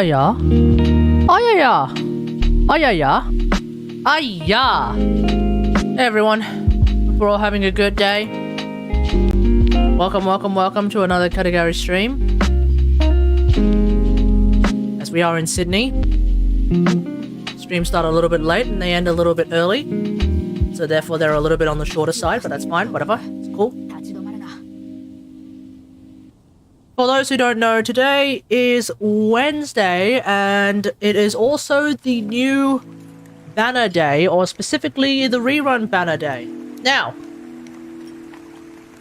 Ayaya. Ayaya. Ayaya. Ayaya. Hey everyone. Hope we're all having a good day. Welcome to another Kategari stream. As we are in Sydney. Streams start a little bit late and they end a little bit early. So therefore they're a little bit on the shorter side, but that's fine, whatever. It's cool. For those who don't know, today is Wednesday, and it is also the new banner day, or specifically the rerun banner day. Now,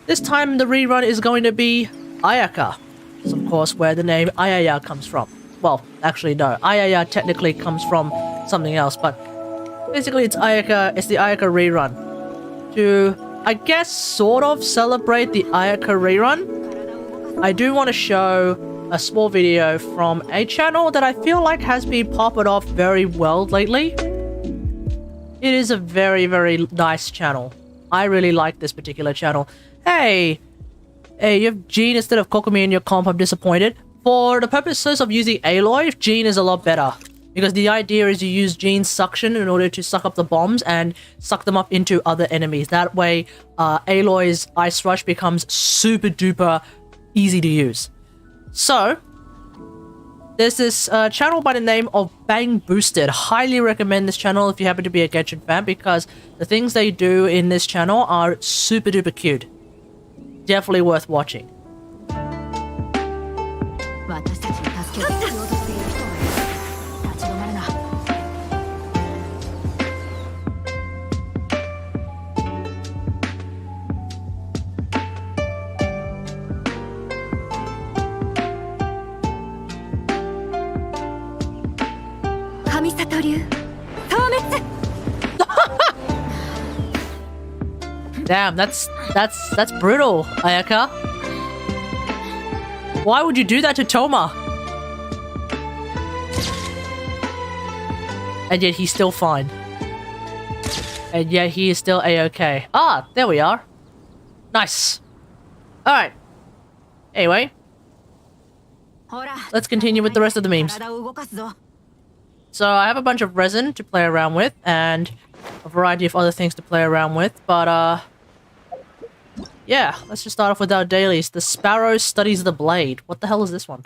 this time the rerun is going to be Ayaka. This is of course where the name Ayaya comes from. Well, actually no, Ayaya technically comes from something else, but basically it's Ayaka, it's the Ayaka rerun. To, I guess, sort of celebrate the Ayaka rerun, I do want to show a small video from a channel that I feel like has been popping off very well lately. It is a very, very nice channel. I really like this particular channel. Hey, you have Jean instead of Kokomi in your comp, I'm disappointed. For the purposes of using Aloy, Jean is a lot better. Because the idea is you use Jean's suction in order to suck up the bombs and suck them up into other enemies. That way, Aloy's Ice Rush becomes super duper easy to use. So, there's this channel by the name of Bang Boosted. Highly recommend this channel if you happen to be a Genshin fan, because the things they do in this channel are super duper cute. Definitely worth watching. Damn, that's brutal, Ayaka. Why would you do that to Toma? And yet he's still fine. And yet he is still a-okay. Ah, there we are. Nice. Alright. Anyway. Let's continue with the rest of the memes. So I have a bunch of resin to play around with, and a variety of other things to play around with, but yeah, let's just start off with our dailies. The Sparrow Studies the Blade. What the hell is this one?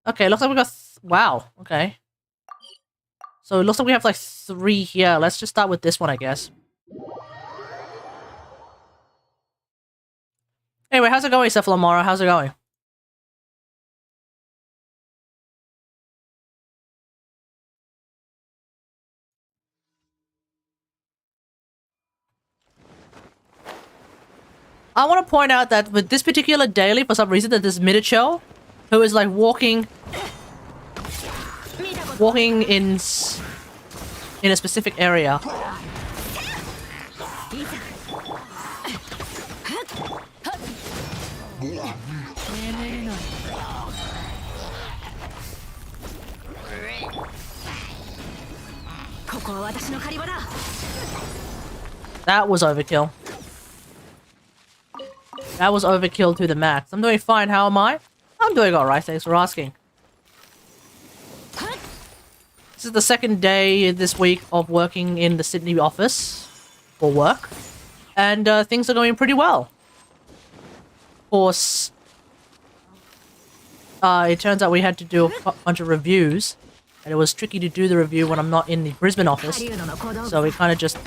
Okay, looks like we got wow, okay. So it looks like we have like 3 here. Let's just start with this one, I guess. Anyway, how's it going, Cephalomaura? How's it going? I want to point out that with this particular daily, for some reason, that this miniature who is like walking in a specific area. That was overkill. That was overkill to the max. I'm doing fine, how am I? I'm doing alright, thanks for asking. This is the second day this week of working in the Sydney office for work. And things are going pretty well. Of course, it turns out we had to do a bunch of reviews. And it was tricky to do the review when I'm not in the Brisbane office. So we kind of just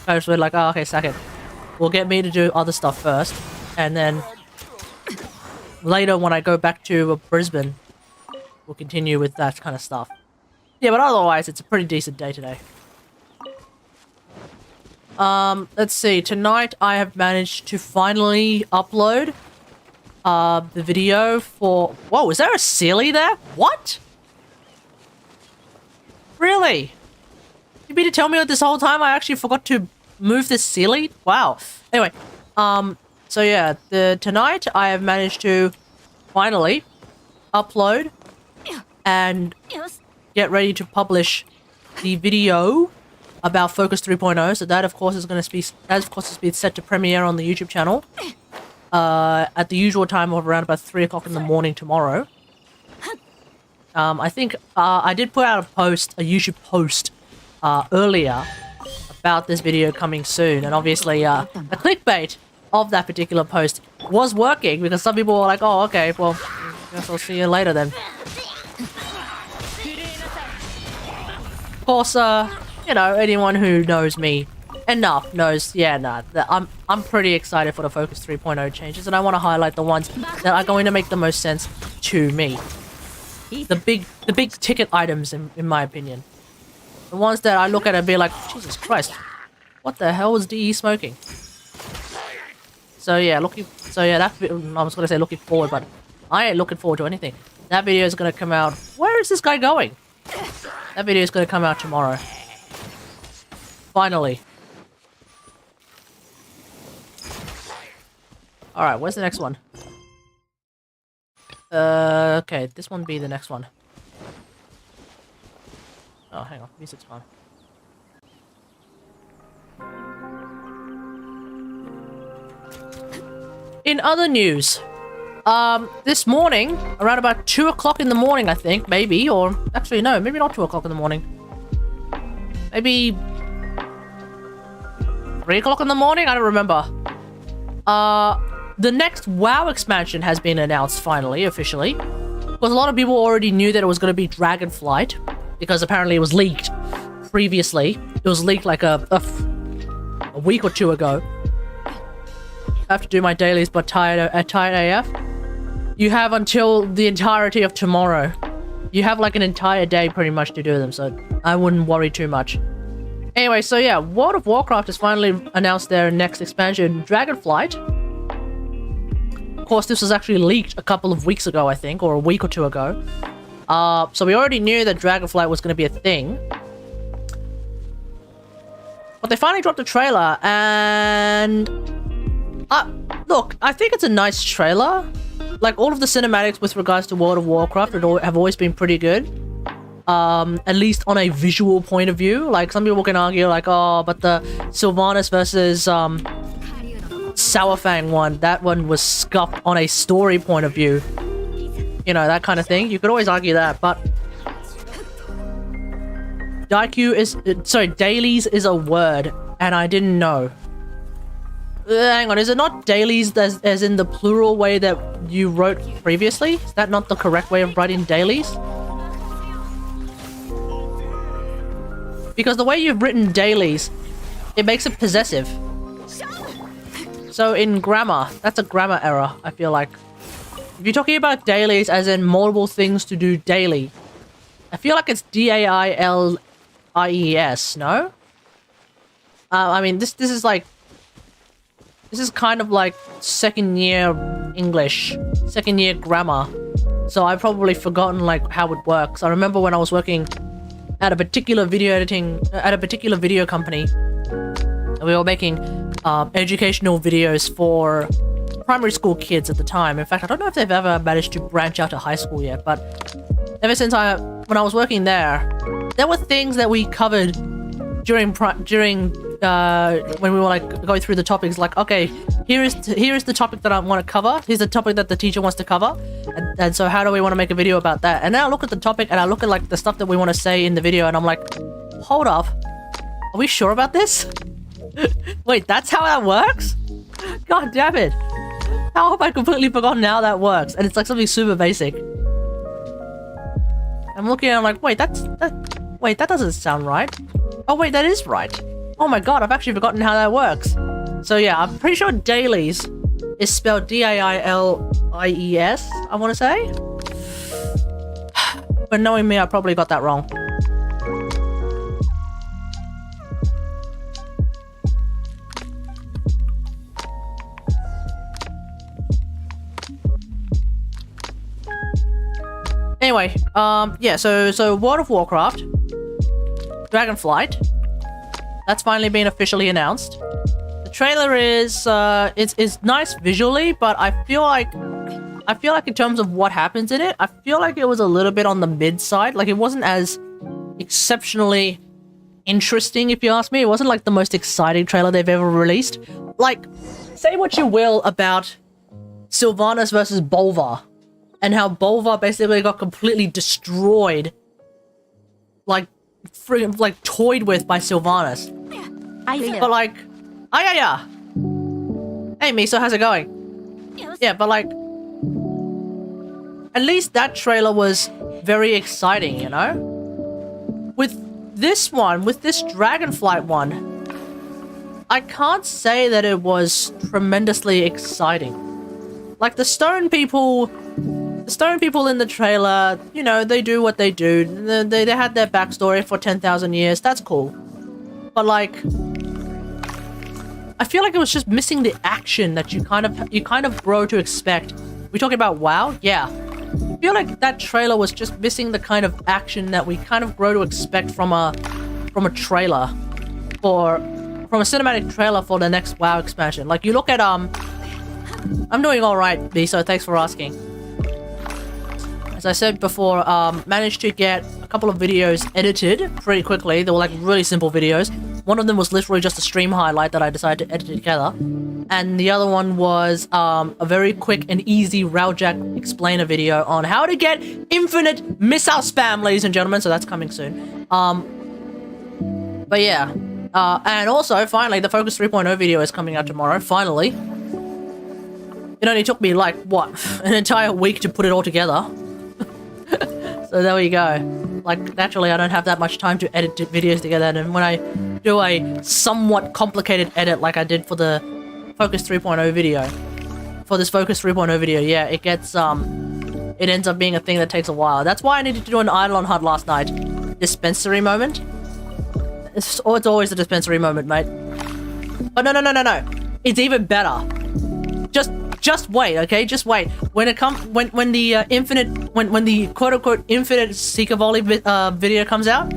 were like, oh, okay, sack it. We'll get me to do other stuff first, and then later when I go back to Brisbane, we'll continue with that kind of stuff. Yeah, but otherwise, it's a pretty decent day today. Let's see. Tonight, I have managed to finally upload the video for... Whoa, is there a Sealy there? What? Really? You mean to tell me that this whole time I actually forgot to move this Sealy? Wow. Anyway, so yeah, tonight I have managed to finally upload and get ready to publish the video about Focus 3.0. So that of course is going to be set to premiere on the YouTube channel at the usual time of around about 3 o'clock in the morning tomorrow. I think I did put out a post, a YouTube post, earlier about this video coming soon, and obviously the clickbait of that particular post was working because some people were like, "Oh, okay, well, I guess I'll see you later then." Of course, you know, anyone who knows me enough knows, yeah, nah, I'm pretty excited for the Focus 3.0 changes, and I want to highlight the ones that are going to make the most sense to me. The big ticket items, in my opinion. The ones that I look at and be like, Jesus Christ, what the hell was DE smoking? So yeah, I was gonna say looking forward, but I ain't looking forward to anything. That video is gonna come out. Where is this guy going? That video is gonna come out tomorrow. Finally. Alright, where's the next one? Okay, this one be the next one. Oh, hang on, music's fine. In other news, this morning, around about 2 o'clock in the morning, I think, maybe, or actually no, maybe not 2 o'clock in the morning. Maybe 3 o'clock in the morning? I don't remember. The next WoW expansion has been announced finally, officially. Because a lot of people already knew that it was going to be Dragonflight, because apparently it was leaked previously. It was leaked like a week or two ago. I have to do my dailies, but tired AF. You have until the entirety of tomorrow. You have like an entire day pretty much to do them, so I wouldn't worry too much. Anyway, so yeah, World of Warcraft has finally announced their next expansion, Dragonflight. Of course, this was actually leaked a couple of weeks ago, I think, or a week or two ago. So we already knew that Dragonflight was going to be a thing. But they finally dropped a trailer, and... look, I think it's a nice trailer. Like, all of the cinematics with regards to World of Warcraft have always been pretty good. At least on a visual point of view. Like, some people can argue, like, oh, but the Sylvanas versus, Sourfang one, that one was scuffed on a story point of view. You know, that kind of thing. You could always argue that, but... dailies is a word, and I didn't know. Hang on, is it not dailies as in the plural way that you wrote previously? Is that not the correct way of writing dailies? Because the way you've written dailies, it makes it possessive. So in grammar, that's a grammar error, I feel like. If you're talking about dailies as in multiple things to do daily, I feel like it's DAILIES, no? I mean, this is like... This is kind of like second year English, second year grammar. So I've probably forgotten like how it works. I remember when I was working at a particular video company, and we were making educational videos for primary school kids at the time. In fact, I don't know if they've ever managed to branch out to high school yet, but ever since when I was working there were things that we covered during when we were like going through the topics, like, okay, here is the topic that I want to cover. Here's the topic that the teacher wants to cover, and so how do we want to make a video about that? And then I look at the topic and I look at like the stuff that we want to say in the video, and I'm like, hold up, are we sure about this? Wait, that's how that works? God damn it! How have I completely forgotten how that works? And it's like something super basic. I'm looking and I'm like, wait, wait, that doesn't sound right. Oh wait, that is right. Oh my god, I've actually forgotten how that works. So yeah, I'm pretty sure dailies is spelled D-A-I-L-I-E-S, I want to say. But knowing me, I probably got that wrong. Anyway, yeah, so World of Warcraft, Dragonflight, that's finally been officially announced. The trailer is it's nice visually, but I feel like in terms of what happens in it, I feel like it was a little bit on the mid side. Like, it wasn't as exceptionally interesting, if you ask me. It wasn't like the most exciting trailer they've ever released. Like, say what you will about Sylvanas versus Bolvar, and how Bolvar basically got completely destroyed, like friggin' like toyed with by Sylvanas. But like, Ayaya! Hey Miso, how's it going? Yeah, but like, at least that trailer was very exciting, you know? With this Dragonflight one, I can't say that it was tremendously exciting. Like the stone people in the trailer, you know, they do what they do. They had their backstory for 10,000 years. That's cool. But like, I feel like it was just missing the action that you kind of grow to expect. We talking about WoW? Yeah. I feel like that trailer was just missing the kind of action that we kind of grow to expect from a trailer, or from a cinematic trailer for the next WoW expansion. Like you look at I'm doing all right, Miso. Thanks for asking. As I said before, managed to get a couple of videos edited pretty quickly. They were like really simple videos. One of them was literally just a stream highlight that I decided to edit together. And the other one was a very quick and easy Railjack explainer video on how to get infinite missile spam, ladies and gentlemen. So that's coming soon. But yeah. And also, finally, the Focus 3.0 video is coming out tomorrow. Finally. It only took me like, what, an entire week to put it all together. So there we go. Like, naturally, I don't have that much time to edit videos together, and when I do a somewhat complicated edit like I did for the Focus 3.0 video, yeah, it gets, it ends up being a thing that takes a while. That's why I needed to do an Eidolon HUD last night. Dispensary moment? It's always a dispensary moment, mate. But no. It's even better. Just wait, okay? Just wait. When it when the quote-unquote infinite Seeker Volley video comes out,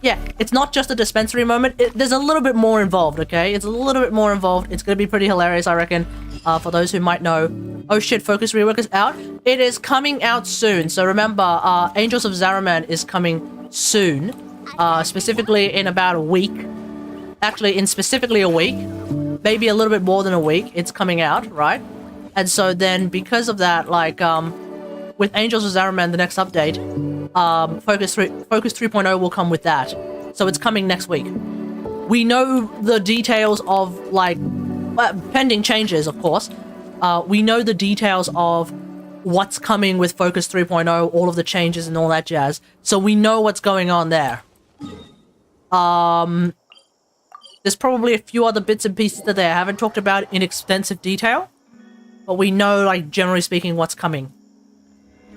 yeah, it's not just a dispensary moment. There's a little bit more involved, okay? It's a little bit more involved. It's gonna be pretty hilarious, I reckon. For those who might know, oh shit, Focus Rework is out. It is coming out soon. So remember, Angels of Zaraman is coming soon. Specifically in about a week. Actually, in specifically a week. Maybe a little bit more than a week. It's coming out, right? And so then, because of that, like, with Angels of Zaraman, the next update, Focus 3.0 will come with that. So it's coming next week. We know the details of, like, pending changes, of course. We know the details of what's coming with Focus 3.0, all of the changes and all that jazz. So we know what's going on there. There's probably a few other bits and pieces that they haven't talked about in extensive detail. But we know, like, generally speaking, what's coming.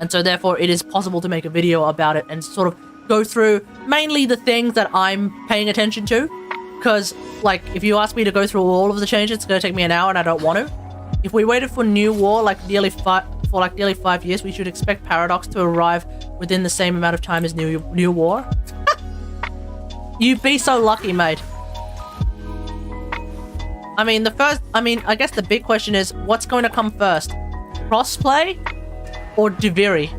And so, therefore, it is possible to make a video about it and sort of go through mainly the things that I'm paying attention to. Because, like, if you ask me to go through all of the changes, it's going to take me an hour and I don't want to. If we waited for New War, like, nearly 5 years, we should expect Paradox to arrive within the same amount of time as New War. You'd be so lucky, mate. I guess the big question is, what's going to come first? Crossplay or Duviri?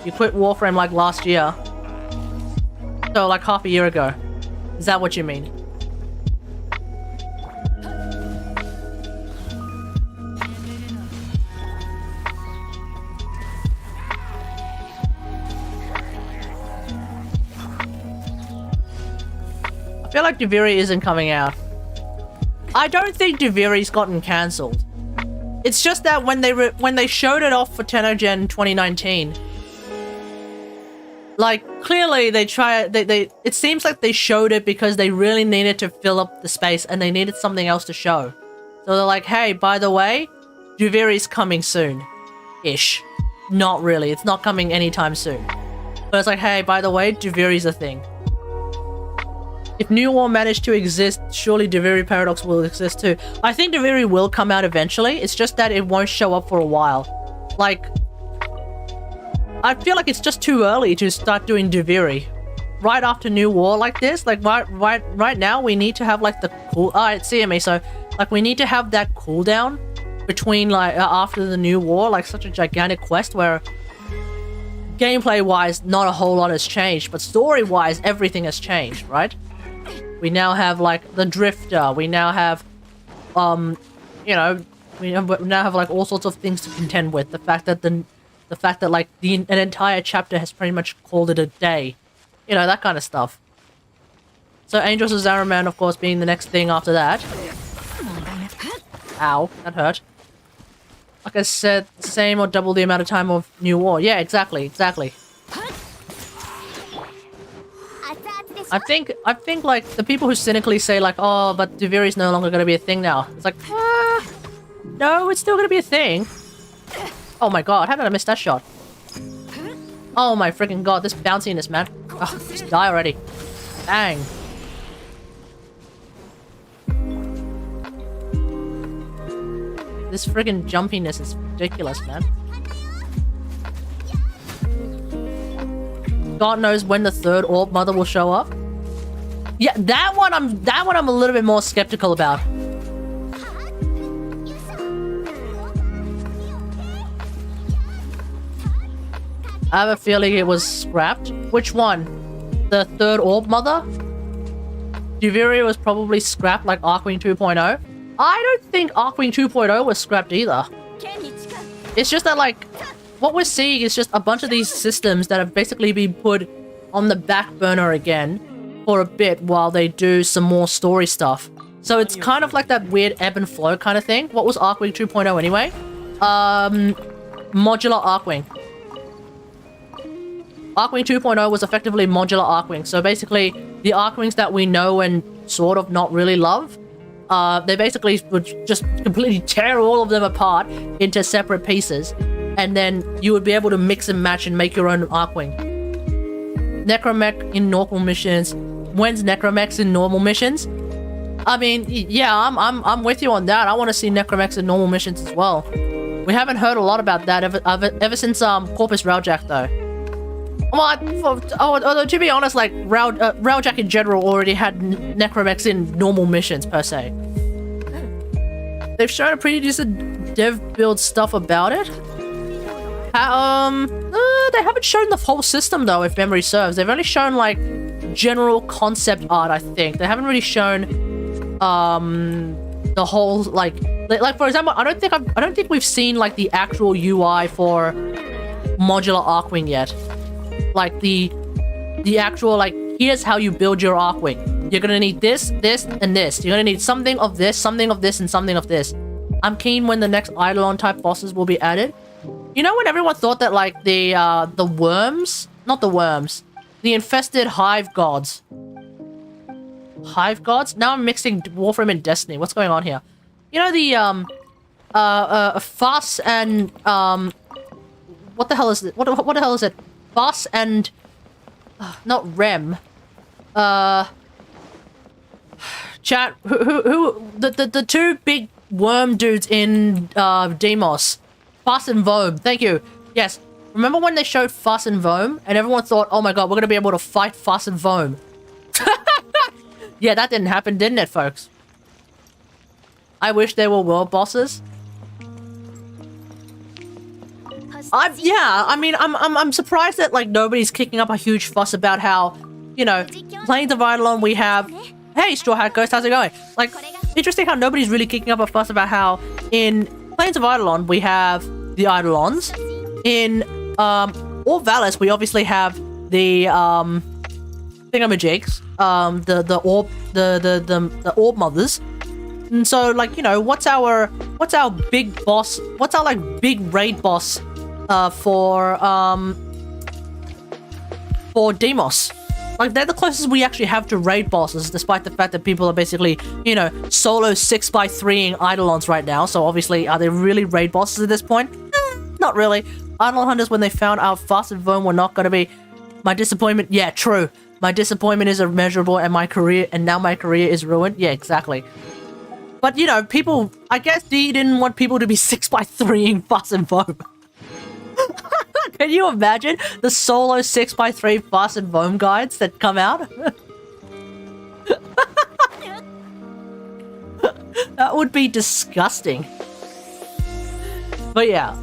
You quit Warframe like last year. So, like half a year ago. Is that what you mean? I feel like Duviri isn't coming out. I don't think Duviri's gotten cancelled. It's just that when they showed it off for TennoGen 2019, like, clearly it seems like they showed it because they really needed to fill up the space and they needed something else to show. So they're like, hey, by the way, Duviri's coming soon. Ish. Not really. It's not coming anytime soon. But it's like, hey, by the way, Duviri's a thing. If New War managed to exist, surely Duviri Paradox will exist too. I think Duviri will come out eventually. It's just that it won't show up for a while. Like, I feel like it's just too early to start doing Duviri. right after New War like this, like right now, we need to have like the cool. Alright, CME. So like we need to have that cooldown between like after the New War, like such a gigantic quest where gameplay wise not a whole lot has changed, but story wise everything has changed, right? We now have like the Drifter. We now have you know, we now have like all sorts of things to contend with. The fact that like an entire chapter has pretty much called it a day. You know, that kind of stuff. So Angels of Zaraman, of course, being the next thing after that. Ow, that hurt. Like I said, same or double the amount of time of New War. Yeah, exactly. I think like the people who cynically say like, oh, but Duviri is no longer going to be a thing now. It's like, no, it's still going to be a thing. Oh my god, how did I miss that shot? Oh my freaking god, this bounciness, man. Oh, just die already. Bang. This friggin' jumpiness is ridiculous, man. God knows when the third Orb Mother will show up. Yeah, that one I'm a little bit more skeptical about. I have a feeling it was scrapped. Which one? The third Orb Mother? Duviri was probably scrapped like Arcwing 2.0. I don't think Arcwing 2.0 was scrapped either. It's just that like, what we're seeing is just a bunch of these systems that have basically been put on the back burner again for a bit while they do some more story stuff. So it's kind of like that weird ebb and flow kind of thing. What was Arcwing 2.0 anyway? Modular Arcwing. Arcwing 2.0 was effectively modular Arcwing. So basically, the Arcwings that we know and sort of not really love, they basically would just completely tear all of them apart into separate pieces. And then you would be able to mix and match and make your own Arcwing. Necromech in normal missions. When's Necromechs in normal missions? I mean, yeah, I'm with you on that. I want to see Necromechs in normal missions as well. We haven't heard a lot about that ever since Corpus Raljak though. Well, although to be honest, like Raljak in general already had Necromechs in normal missions per se. They've shown a pretty decent dev build stuff about it. They haven't shown the whole system though, if memory serves. They've only shown like general concept art, I think. They haven't really shown the whole like for example, I don't think we've seen like the actual UI for modular Arcwing yet. Like the actual like, here's how you build your Arcwing. You're gonna need this, this, and this. You're gonna need something of this, and something of this. I'm keen when the next Eidolon type bosses will be added. You know when everyone thought that like the worms, not the worms, the infested hive gods. Hive gods? Now I'm mixing Warframe and Destiny. What's going on here? You know the Fuss and what the hell is it? What the hell is it? Fuss and not Rem. Chat. Who the two big worm dudes in Demos. Fuss and Vohm. Thank you. Yes. Remember when they showed Fuss and Vohm and everyone thought, oh my god, we're gonna be able to fight Fuss and Vohm. Yeah, that didn't happen, didn't it, folks? I wish there were world bosses. I'm surprised that like nobody's kicking up a huge fuss about how, you know, Plains of Eidolon we have. Hey, Straw Hat Ghost, how's it going? Like, interesting how nobody's really kicking up a fuss about how in Plains of Eidolon we have the Eidolons. In Orb Valis we obviously have the thingamajigs, the Orb Mothers. And so like, you know, what's our big boss? What's our like big raid boss for Demos? Like, they're the closest we actually have to raid bosses, despite the fact that people are basically, you know, solo 6x3ing Eidolons right now. So obviously, are they really raid bosses at this point? Not really. Eidolon Hunters, when they found out Fast and Vohm were not going to be, my disappointment, yeah, true. My disappointment is immeasurable and now my career is ruined. Yeah, exactly. But, you know, people, I guess he didn't want people to be 6x3ing Fast and Vohm. Can you imagine the solo 6x3 fast and foam guides that come out? That would be disgusting. But yeah,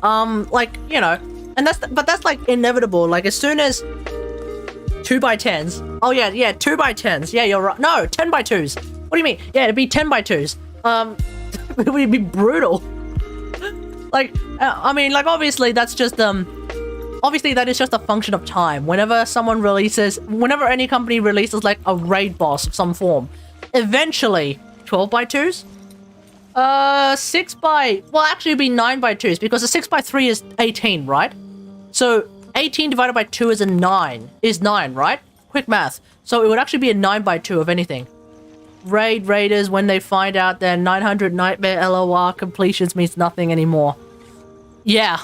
like, you know, and that's like inevitable. Like as soon as 2x10s. Oh yeah, 2x10s. Yeah, you're right. No, 10x2s. What do you mean? Yeah, it'd be 10x2s. It would be brutal. Like, I mean, like obviously that's just obviously that is just a function of time. Whenever any company releases like a raid boss of some form, eventually 12x2s. 6x... Well, actually it'd be 9x2s because a 6x3 is 18, right? So 18 divided by 2 is 9, right? Quick math. So it would actually be a 9x2 of anything. Raiders, when they find out their 900 Nightmare LOR completions means nothing anymore. Yeah.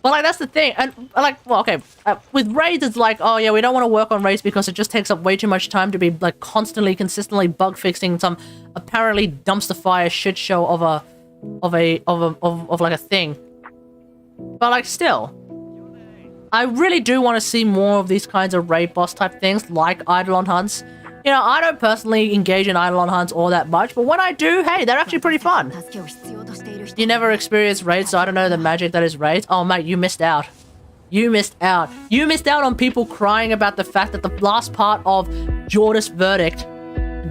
But like, that's the thing. And like, well, okay. With raids, it's like, oh yeah, we don't want to work on raids because it just takes up way too much time to be like consistently bug fixing some apparently dumpster fire shit show of like a thing. But like, still, I really do want to see more of these kinds of raid boss type things like Eidolon hunts. You know, I don't personally engage in Eidolon hunts all that much, but when I do, hey, they're actually pretty fun. You never experienced raids, so I don't know the magic that is raids. Oh, mate, you missed out. You missed out. You missed out on people crying about the fact that the last part of Jorda's Verdict...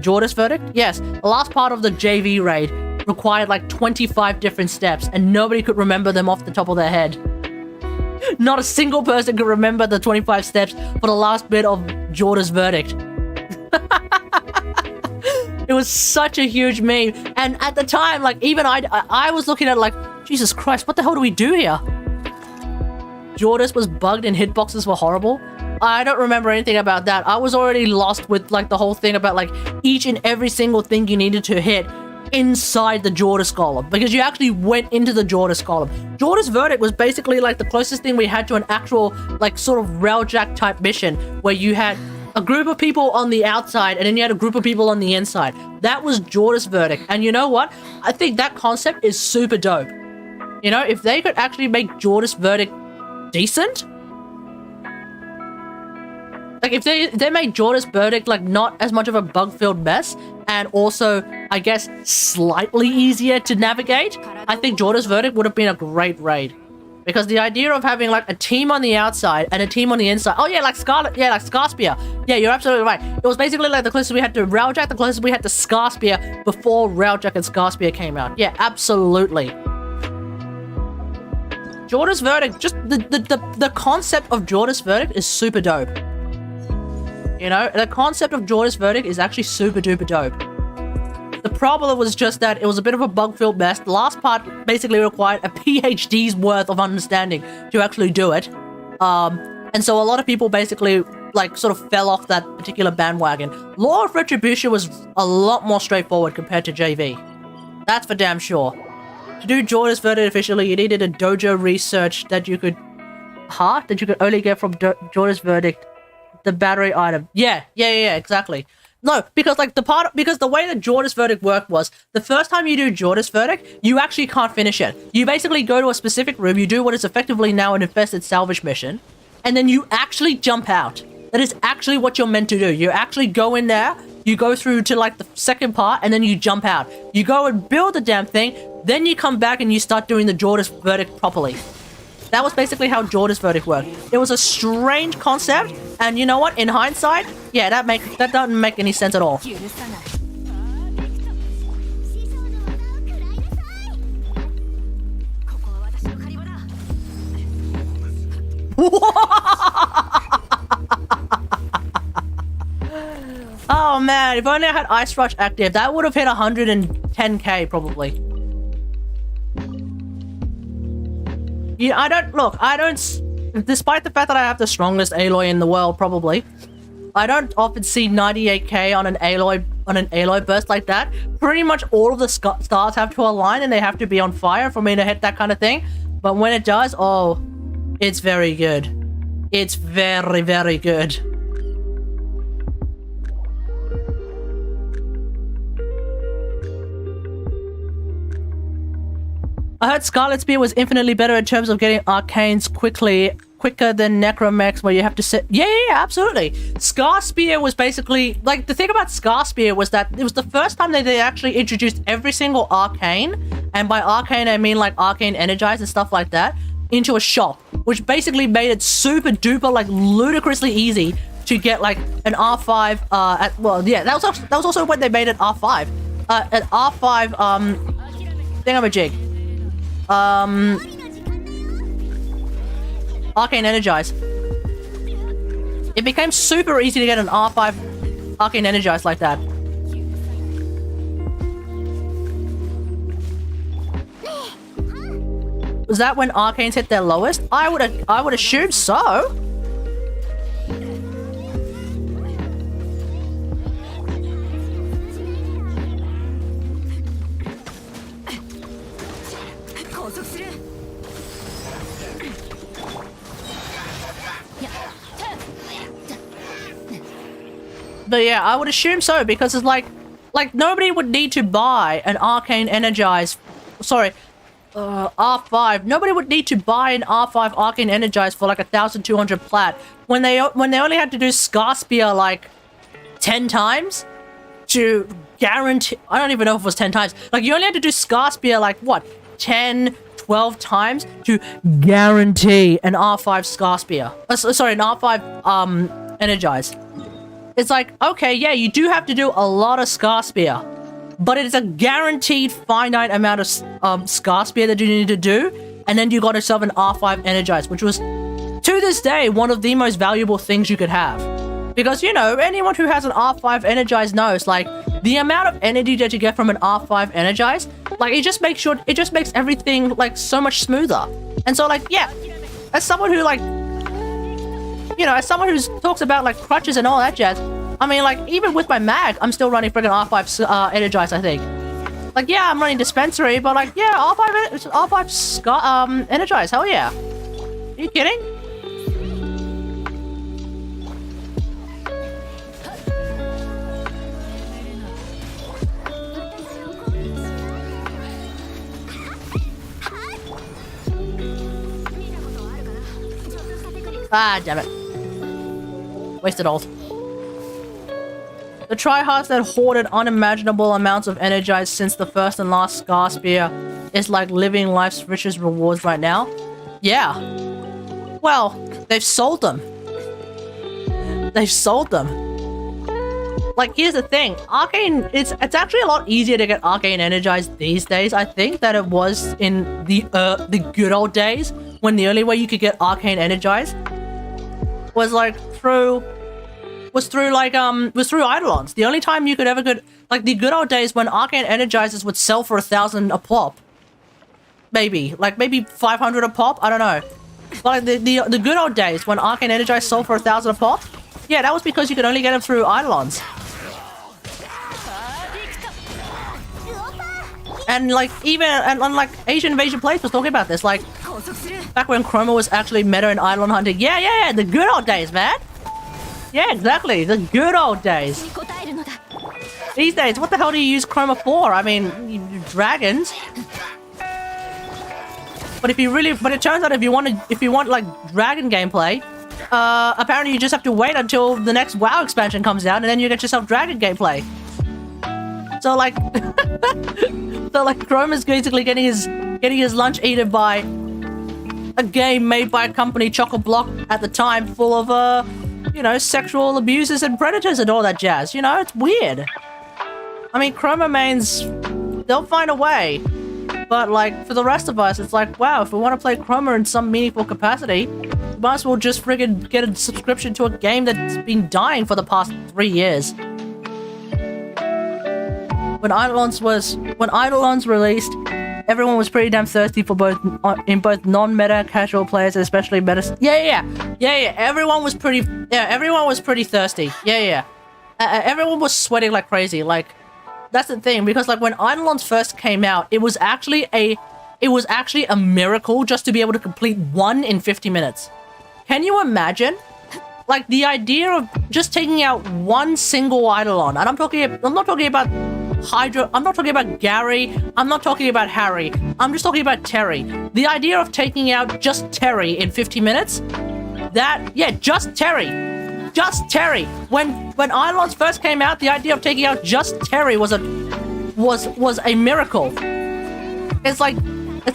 Jorda's Verdict? Yes. The last part of the JV raid required like 25 different steps, and nobody could remember them off the top of their head. Not a single person could remember the 25 steps for the last bit of Jorda's Verdict. It was such a huge meme, and at the time, like, even I was looking at it like, Jesus Christ, what the hell do we do here? Jordas was bugged and hitboxes were horrible. I don't remember anything about that. I was already lost with, like, the whole thing about, like, each and every single thing you needed to hit inside the Jordas column, because you actually went into the Jordas column. Jordas Verdict was basically, like, the closest thing we had to an actual, like, sort of railjack type mission, where you had a group of people on the outside, and then you had a group of people on the inside. That was Jordas Verdict. And you know what? I think that concept is super dope. You know, if they could actually make Jordas Verdict decent, like if they made Jordas Verdict like not as much of a bug-filled mess, and also, I guess, slightly easier to navigate, I think Jordas Verdict would have been a great raid. Because the idea of having like a team on the outside and a team on the inside. Oh yeah, like Scarspear. Yeah, you're absolutely right. It was basically like the closest we had to Railjack, the closest we had to Scarspear before Railjack and Scarspear came out. Yeah, absolutely. Jordas Verdict, just the concept of Jordas Verdict is super dope. You know, the concept of Jordas Verdict is actually super duper dope. The problem was just that it was a bit of a bug-filled mess. The last part basically required a PhD's worth of understanding to actually do it. And so a lot of people basically, like, sort of fell off that particular bandwagon. Law of Retribution was a lot more straightforward compared to JV. That's for damn sure. To do Jordas Verdict officially, you needed a dojo research that you could... That you could only get from Jordas Verdict. The battery item. Yeah, exactly. No, because like because the way that Jordas Verdict worked was, the first time you do Jordas Verdict, you actually can't finish it. You basically go to a specific room, you do what is effectively now an infested salvage mission, and then you actually jump out. That is actually what you're meant to do. You actually go in there, you go through to like the second part, and then you jump out. You go and build the damn thing, then you come back and you start doing the Jordas Verdict properly. That was basically how Jordas Verdict worked. It was a strange concept, and you know what? In hindsight, yeah, that doesn't make any sense at all. Oh man, if only I had Ice Rush active, that would have hit 110k probably. Yeah, despite the fact that I have the strongest Aloy in the world, probably, I don't often see 98k on an Aloy burst like that. Pretty much all of the stars have to align and they have to be on fire for me to hit that kind of thing. But when it does, oh, it's very good. It's very, very good. I heard Scarlet Spear was infinitely better in terms of getting arcanes quicker than Necromex, where you have to sit. Yeah, absolutely. Scar Spear was basically like the thing about Scar Spear was that it was the first time that they actually introduced every single arcane, and by arcane I mean like arcane energize and stuff like that, into a shop, which basically made it super duper like ludicrously easy to get like an R5 that was also when they made it R5 an R5 thingamajig arcane energize. It became super easy to get an R5 arcane energize like that. Was that when arcanes hit their lowest? I would assume so. But yeah, I would assume so, because it's like nobody would need to buy an arcane energize. Sorry, R5. Nobody would need to buy an R5 arcane energize for like 1,200 plat when they only had to do Scar Spear like 10 times to guarantee. I don't even know if it was 10 times. Like you only had to do Scar Spear like what 10, 12 times to guarantee an R5 Scar Spear. Sorry, an R5 energize. It's like, okay, yeah, you do have to do a lot of Scar Spear, but it is a guaranteed finite amount of Scar Spear that you need to do, and then you got yourself an R5 Energize, which was, to this day, one of the most valuable things you could have. Because, you know, anyone who has an R5 Energize knows, like, the amount of energy that you get from an R5 Energize, like, it just makes everything, like, so much smoother. And so, like, yeah, as someone who, like, you know, as someone who talks about like crutches and all that jazz, I mean, like even with my mag, I'm still running friggin' R5 Energize. I think, like, yeah, I'm running dispensary, but like, yeah, R5 Energize. Hell yeah! Are you kidding? Ah, damn it. Wasted ult. The tryhards that hoarded unimaginable amounts of energize since the first and last Scar Spear is like living life's richest rewards right now. Yeah. Well, they've sold them. They've sold them. Like, here's the thing. Arcane, it's actually a lot easier to get Arcane energized these days, I think, than it was in the good old days, when the only way you could get Arcane energized was through Eidolons. The only time you could ever get, like, the good old days when Arcane Energizers would sell for 1,000 a pop. Maybe 500 a pop, I don't know. But like the good old days when Arcane Energizers sold for 1,000 a pop, yeah, that was because you could only get them through Eidolons. And like like Asian Invasion Plays was talking about this, like back when Chroma was actually meta in Eidolon hunting. Yeah, the good old days, man. Yeah, exactly, the good old days. These days, what the hell do you use Chroma for? I mean, dragons. But it turns out if you want like dragon gameplay, apparently you just have to wait until the next WoW expansion comes out, and then you get yourself dragon gameplay. So like, Chroma's basically getting his lunch eaten by a game made by a company, Choco-Block, at the time, full of you know, sexual abusers and predators and all that jazz. You know, it's weird. I mean, Chroma mains, they'll find a way. But like, for the rest of us, it's like, wow, if we want to play Chroma in some meaningful capacity, we might as well just friggin' get a subscription to a game that's been dying for the past 3 years. When Eidolons released, everyone was pretty damn thirsty for both non-meta casual players, especially meta. Yeah. Everyone was pretty thirsty. Yeah. Everyone was sweating like crazy. Like, that's the thing, because like when Eidolons first came out, it was actually a miracle just to be able to complete one in 50 minutes. Can you imagine? Like, the idea of just taking out one single Eidolon, and I'm not talking about Hydro. I'm not talking about Gary. I'm not talking about Harry. I'm just talking about Terry. The idea of taking out just Terry in 50 minutes. Just Terry. Just Terry. When Eidolons first came out, the idea of taking out just Terry was a miracle. It's like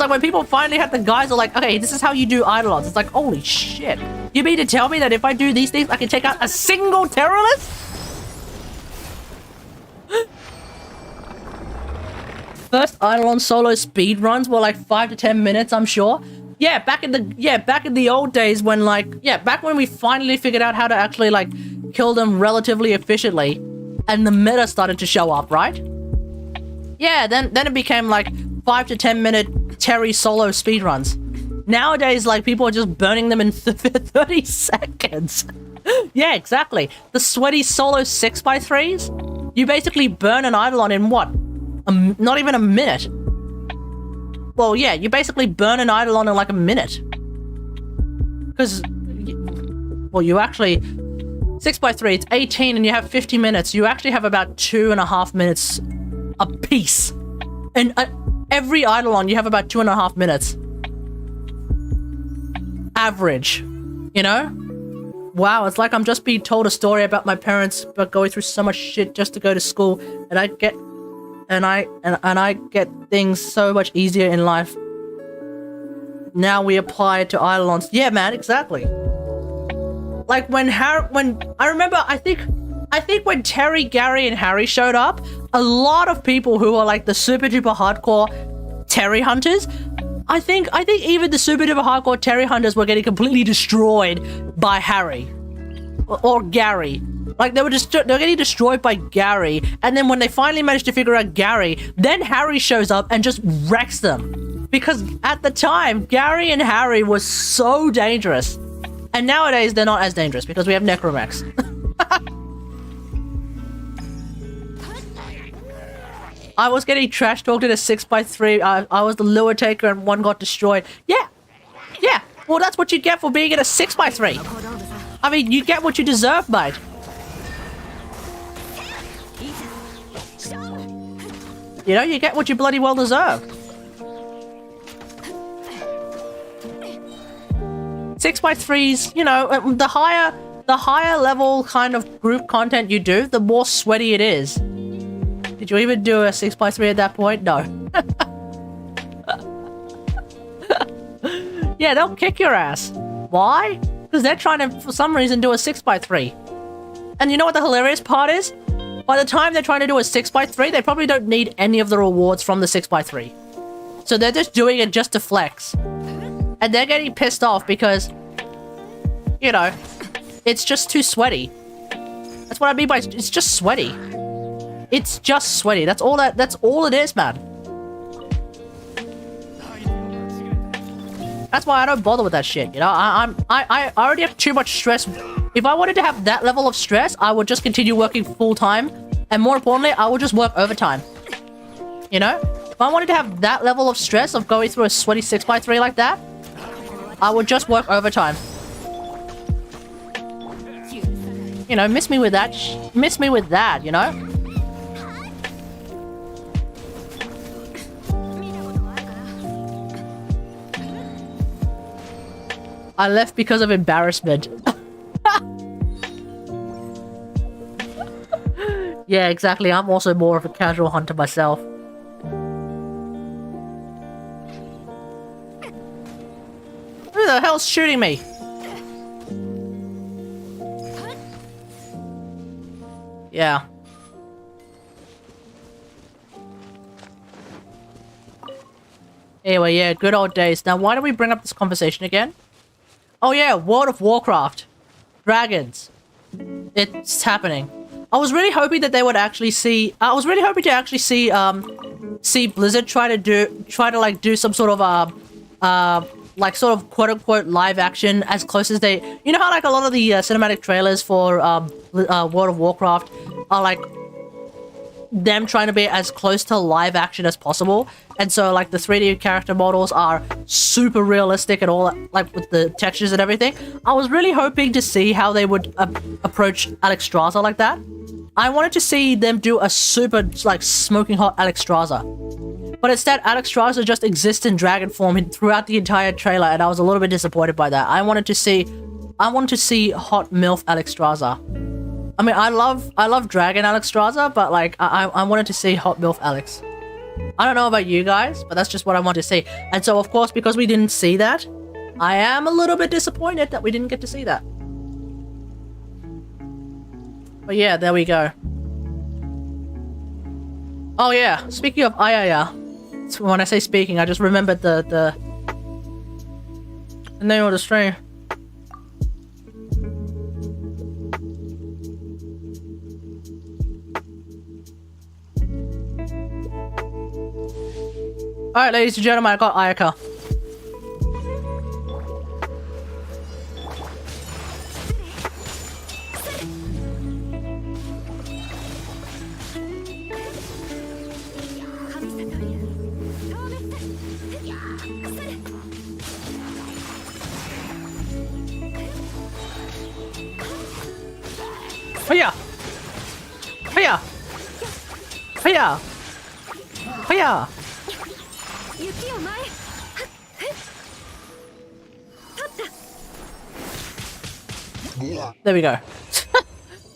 when people finally had the guys are like, okay, this is how you do Eidolons. It's like, holy shit. You mean to tell me that if I do these things, I can take out a single terrorist? First Eidolon solo speed runs were like 5 to 10 minutes, I'm sure. Yeah, back in the old days when back when we finally figured out how to actually like kill them relatively efficiently and the meta started to show up, right? Yeah, then it became like 5 to 10 minute Terry solo speedruns. Nowadays, like, people are just burning them in 30 seconds. Yeah, exactly. The sweaty solo 6x3s, you basically burn an Eidolon in what? Not even a minute. Well, yeah, you basically burn an Eidolon in like a minute. Because, well, you actually... 6x3, it's 18 and you have 50 minutes. You actually have about 2.5 minutes a piece. And every Eidolon, you have about 2.5 minutes. Average. You know? Wow, it's like I'm just being told a story about my parents but going through so much shit just to go to school, and I get things so much easier in life. Now we apply it to Eidolons. Yeah, man, exactly. Like when I remember, I think when Terry, Gary, and Harry showed up, a lot of people who are like the super duper hardcore Terry hunters, I think even the super duper hardcore Terry hunters were getting completely destroyed by Harry or Gary. Like they were getting destroyed by Gary, and then when they finally managed to figure out Gary, then Harry shows up and just wrecks them. Because at the time, Gary and Harry was so dangerous. And nowadays, they're not as dangerous because we have Necromax. I was getting trash talked in a 6x3. I was the lure taker and one got destroyed. Yeah. Well, that's what you get for being in a 6x3. I mean, you get what you deserve, mate. You know, you get what you bloody well deserve. 6x3s, you know, the higher level kind of group content you do, the more sweaty it is. Did you even do a 6x3 at that point? No. Yeah, they'll kick your ass. Why? Because they're trying to, for some reason, do a 6x3. And you know what the hilarious part is? By the time they're trying to do a 6x3, they probably don't need any of the rewards from the 6x3. So they're just doing it just to flex. And they're getting pissed off because, you know, it's just too sweaty. That's what I mean by it's just sweaty. It's just sweaty. That's all it is, man. That's why I don't bother with that shit, you know? I already have too much stress. If I wanted to have that level of stress, I would just continue working full-time. And more importantly, I would just work overtime. You know? If I wanted to have that level of stress of going through a sweaty 6x3 like that, I would just work overtime. You know, miss me with that, you know? I left because of embarrassment. Yeah, exactly. I'm also more of a casual hunter myself. Who the hell's shooting me? Yeah. Anyway, yeah, good old days. Now, why don't we bring up this conversation again? Oh yeah, World of Warcraft. Dragons. It's happening. I was really hoping that they would actually see... I was really hoping to actually see, see Blizzard try to do some sort of, like, sort of quote-unquote live action as close as they... You know how, like, a lot of the cinematic trailers for, World of Warcraft are, like, them trying to be as close to live action as possible, and so like the 3D character models are super realistic and all that, like with the textures and everything. I was really hoping to see how they would approach Alexstrasza like that, I wanted to see them do a super, like, smoking hot Alexstrasza. But instead, Alexstrasza just exists in dragon form throughout the entire trailer, and I was a little bit disappointed by that. I wanted to see hot MILF Alexstrasza. I mean, I love dragon Alexstrasza, but like, I wanted to see hot MILF Alex. I don't know about you guys, but that's just what I want to see. And so, of course, because we didn't see that, I am a little bit disappointed that we didn't get to see that. But yeah, there we go. Oh yeah, speaking of Ayaya, so when I say speaking, I just remembered the name of the stream. Alright, ladies and gentlemen, I got Ayaka. Hiya! Hiya! Hiya! Hiya! There we go.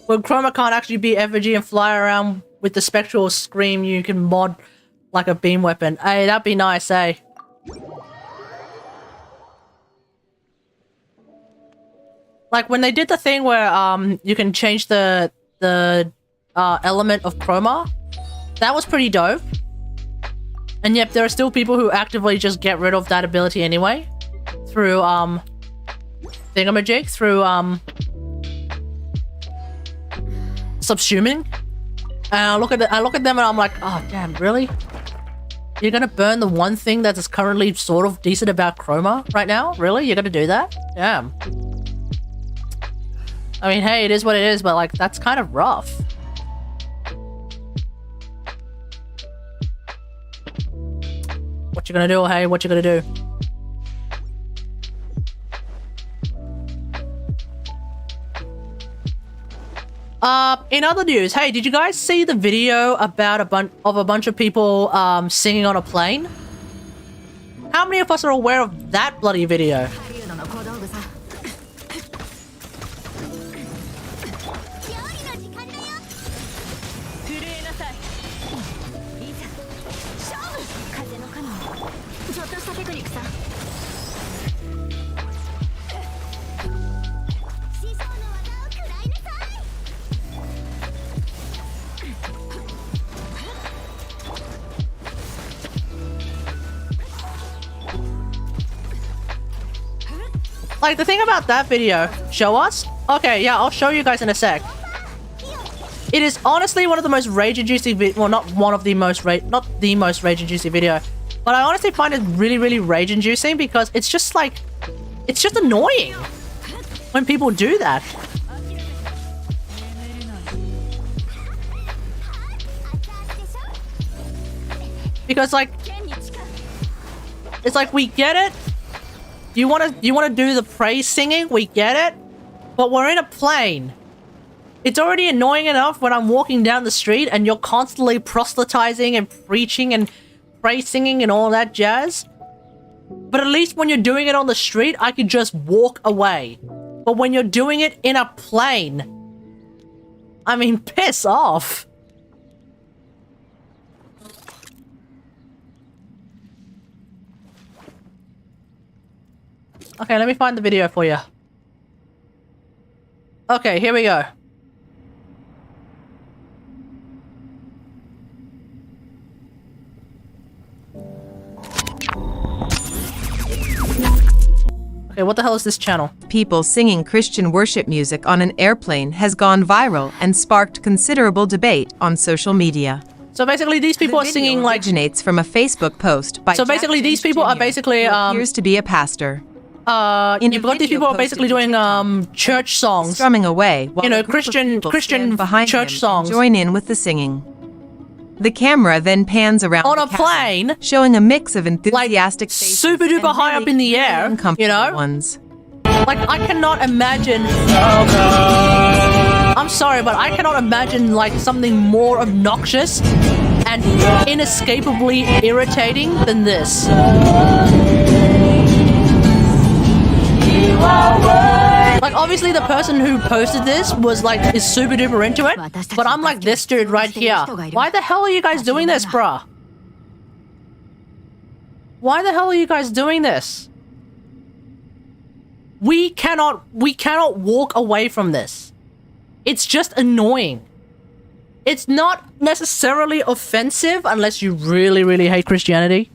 When Chroma can't actually be effigy and fly around with the spectral scream, you can mod like a beam weapon. Hey, that'd be nice, eh? Like when they did the thing where you can change the element of chroma, that was pretty dope. And yet there are still people who actively just get rid of that ability anyway through thingamajig, through subsuming. And I look at them and I'm like, oh damn, really? You're gonna burn the one thing that is currently sort of decent about chroma right now? Really? You're gonna do that? Damn. I mean, hey, it is what it is, but like, that's kind of rough. What you gonna do, hey? What you gonna do? In other news, hey, did you guys see the video about a bunch of people singing on a plane? How many of us are aware of that bloody video? Like, the thing about that video, show us? Okay, yeah, I'll show you guys in a sec. It is honestly one of the most rage-inducing well, not one of the most not the most rage-inducing video, but I honestly find it really, really rage-inducing because it's just like, it's just annoying when people do that. Because like, it's like, we get it. You wanna do the praise singing? We get it. But we're in a plane. It's already annoying enough when I'm walking down the street and you're constantly proselytizing and preaching and praise singing and all that jazz. But at least when you're doing it on the street, I could just walk away. But when you're doing it in a plane, I mean, piss off. Okay, let me find the video for you. Okay, here we go. Okay, what the hell is this channel? People singing Christian worship music on an airplane has gone viral and sparked considerable debate on social media. So basically, these people are singing like... originates from a Facebook post by... So basically, these people are basically... appears to be a pastor. You've got these people are basically doing church songs, strumming away, while you know, Christian behind church songs. Join in with the singing. The camera then pans around on a plane, showing a mix of enthusiastic, like, super duper high up in the air, you know. Ones. Like, I cannot imagine. I'm sorry, but I cannot imagine like something more obnoxious and inescapably irritating than this. Like, obviously the person who posted this was like, is super duper into it, but I'm like this dude right here. Why the hell are you guys doing this, bruh? Why the hell are you guys doing this? We cannot walk away from this. It's just annoying. It's not necessarily offensive unless you really, really hate Christianity.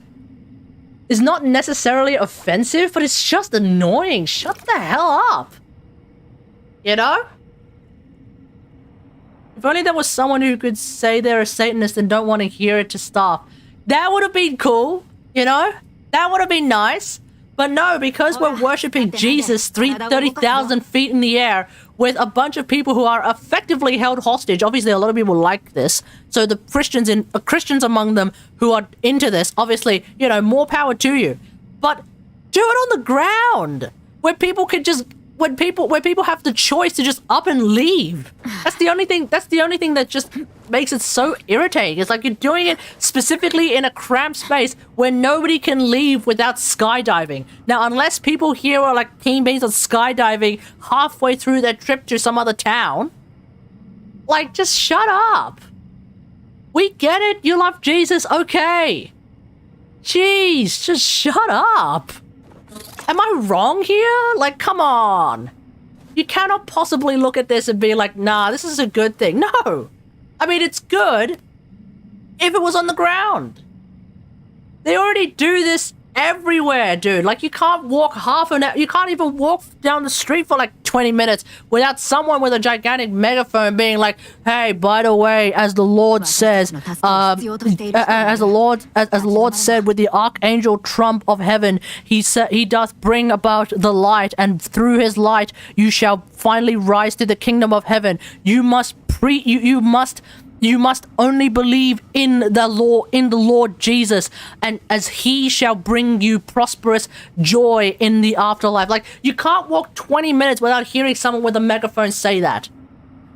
It's not necessarily offensive, but it's just annoying. Shut the hell up. You know? If only there was someone who could say they're a Satanist and don't want to hear it to stop. That would have been cool, you know? That would have been nice. But no, because we're worshipping Jesus 30,000 feet in the air with a bunch of people who are effectively held hostage. Obviously, a lot of people like this. So the Christians among them who are into this, obviously, you know, more power to you. But do it on the ground where people can just, where people have the choice to just up and leave. That's the only thing that just makes it so irritating. It's like you're doing it specifically in a cramped space where nobody can leave without skydiving. Now, unless people here are like keen beans on skydiving halfway through their trip to some other town, like, just shut up. We get it. You love Jesus. Okay. Jeez, just shut up. Am I wrong here? Like, come on. You cannot possibly look at this and be like, nah, this is a good thing. No. I mean, it's good if it was on the ground. They already do this everywhere, dude. Like, you can't walk half an hour. You can't even walk down the street for like 20 minutes without someone with a gigantic megaphone being like, hey, by the way, as the Lord says, as the Lord said with the archangel trump of heaven, he said, he doth bring about the light, and through his light you shall finally rise to the kingdom of heaven. You must you must only believe in the Lord Jesus, and as he shall bring you prosperous joy in the afterlife. Like, you can't walk 20 minutes without hearing someone with a megaphone say that.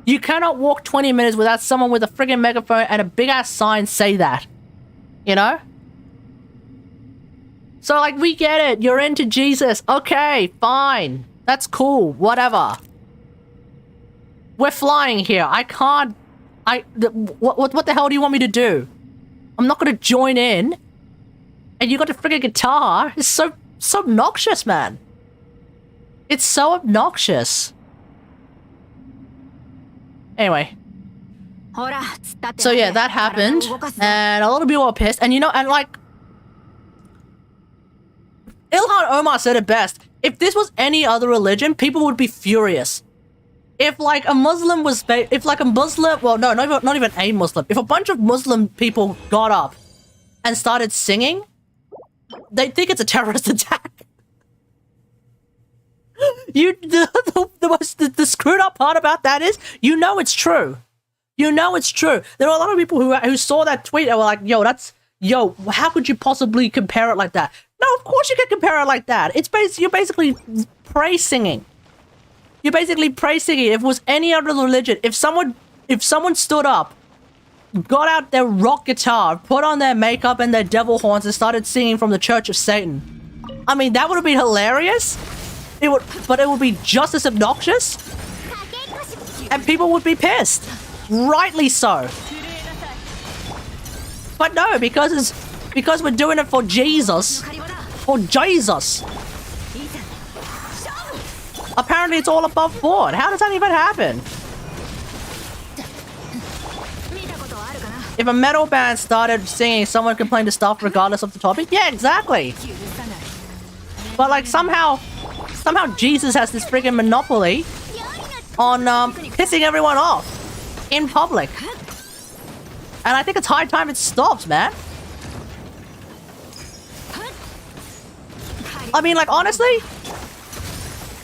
You cannot walk 20 minutes without someone with a friggin' megaphone and a big ass sign say that. You know? So, like, we get it. You're into Jesus. Okay, fine. That's cool. Whatever. We're flying here. I can't... What the hell do you want me to do? I'm not gonna join in. And you got a friggin' guitar. It's so obnoxious, man. It's so obnoxious. Anyway. So yeah, that happened. And a lot of people were pissed. And you know, and like... Ilhan Omar said it best. If this was any other religion, people would be furious. If like a Muslim was, well, no, not even a Muslim. If a bunch of Muslim people got up and started singing, they'd think it's a terrorist attack. The screwed up part about that is, you know it's true. You know it's true. There are a lot of people who saw that tweet and were like, yo, how could you possibly compare it like that? No, of course you can compare it like that. You're basically praise singing. You're basically praise singing. If it was any other religion, if someone stood up, got out their rock guitar, put on their makeup and their devil horns and started singing from the Church of Satan, I mean, that would have been hilarious. But it would be just as obnoxious, and people would be pissed. Rightly so. But no, because we're doing it for Jesus. For Jesus. Apparently it's all above board. How does that even happen? If a metal band started singing, someone complained to stop regardless of the topic? Yeah, exactly. But like somehow Jesus has this friggin' monopoly on pissing everyone off in public. And I think it's high time it stops, man. I mean, like, honestly,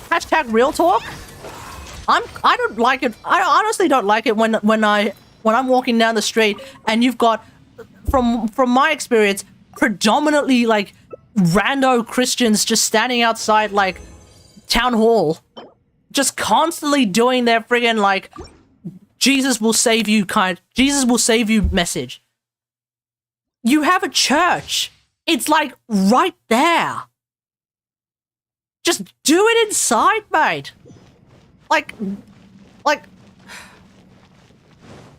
hashtag real talk. I don't like it. I honestly don't like it when I'm walking down the street and you've got, from my experience, predominantly like rando Christians just standing outside like town hall, just constantly doing their friggin' like Jesus will save you Jesus will save you message. You have a church. It's like right there. Just do it inside, mate. Like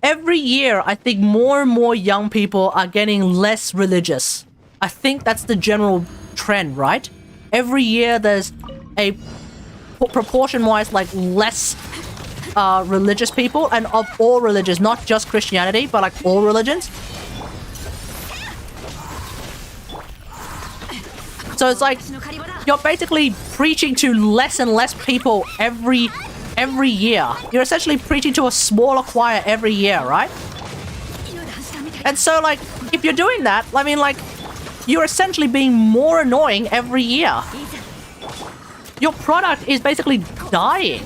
every year, I think more and more young people are getting less religious. I think that's the general trend, right? Every year there's a proportion-wise like less religious people, and of all religions, not just Christianity, but like all religions. So it's like you're basically preaching to less and less people every year. You're essentially preaching to a smaller choir every year, right? And so like if you're doing that, I mean like you're essentially being more annoying every year. Your product is basically dying.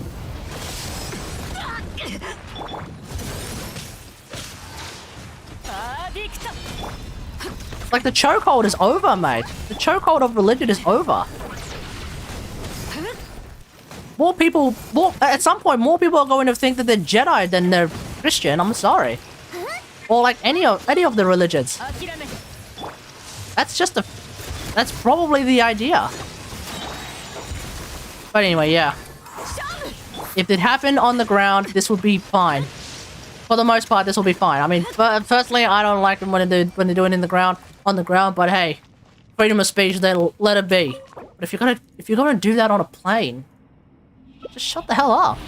Like the chokehold is over, mate. The chokehold of religion is over. At some point, more people are going to think that they're Jedi than they're Christian. I'm sorry. Or like any of the religions. That's probably the idea. But anyway, yeah. If it happened on the ground, this would be fine. For the most part, this will be fine. I mean, personally, I don't like them when they're doing it on the ground. But hey, freedom of speech, then let it be. But if you're gonna do that on a plane, just shut the hell up.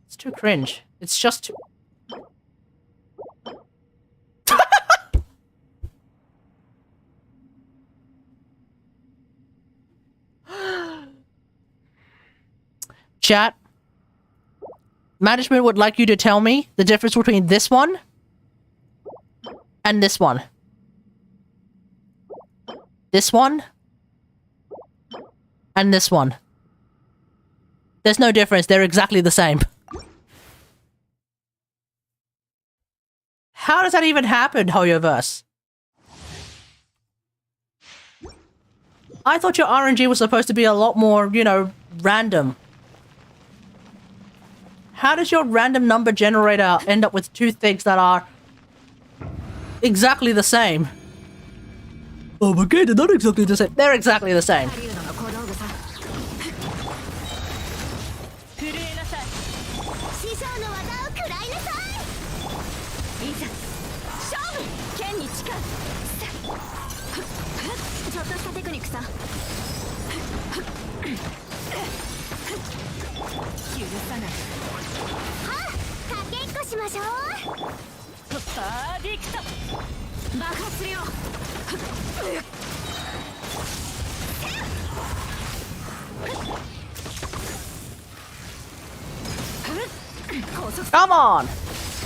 It's too cringe. It's just too... Chat. Management would like you to tell me the difference between this one and this one. This one and this one. There's no difference. They're exactly the same. How does that even happen, Hoyoverse? I thought your RNG was supposed to be a lot more, you know, random. How does your random number generator end up with two things that are exactly the same? Oh my god, they're not exactly the same. They're exactly the same. Come on!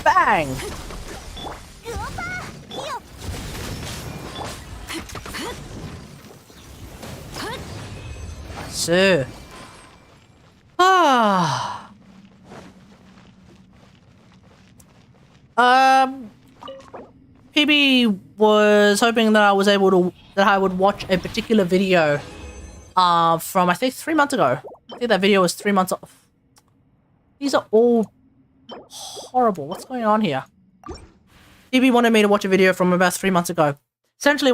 Bang! So... PB was hoping that I would watch a particular video from I think 3 months ago. I think that video was 3 months off. These are all horrible. What's going on here? PB wanted me to watch a video from about 3 months ago. Essentially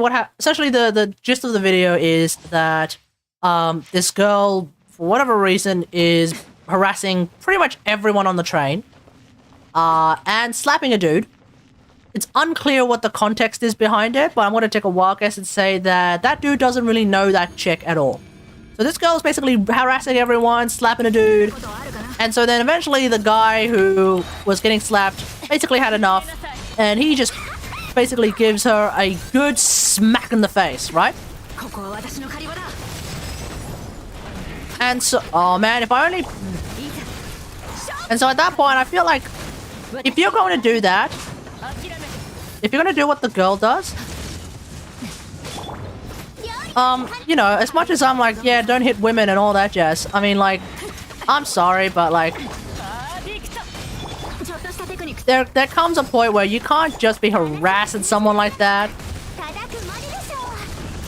the gist of the video is that this girl, for whatever reason, is harassing pretty much everyone on the train and slapping a dude. It's unclear what the context is behind it, but I'm going to take a wild guess and say that that dude doesn't really know that chick at all. So this girl is basically harassing everyone, slapping a dude, and so then eventually the guy who was getting slapped basically had enough, and he just basically gives her a good smack in the face, right? And so, oh man, if I only... And so at that point, I feel like if you're going to do that, if you're going to do what the girl does, you know, as much as I'm like, yeah, don't hit women and all that jazz, I mean, like, I'm sorry, but like, there comes a point where you can't just be harassing someone like that.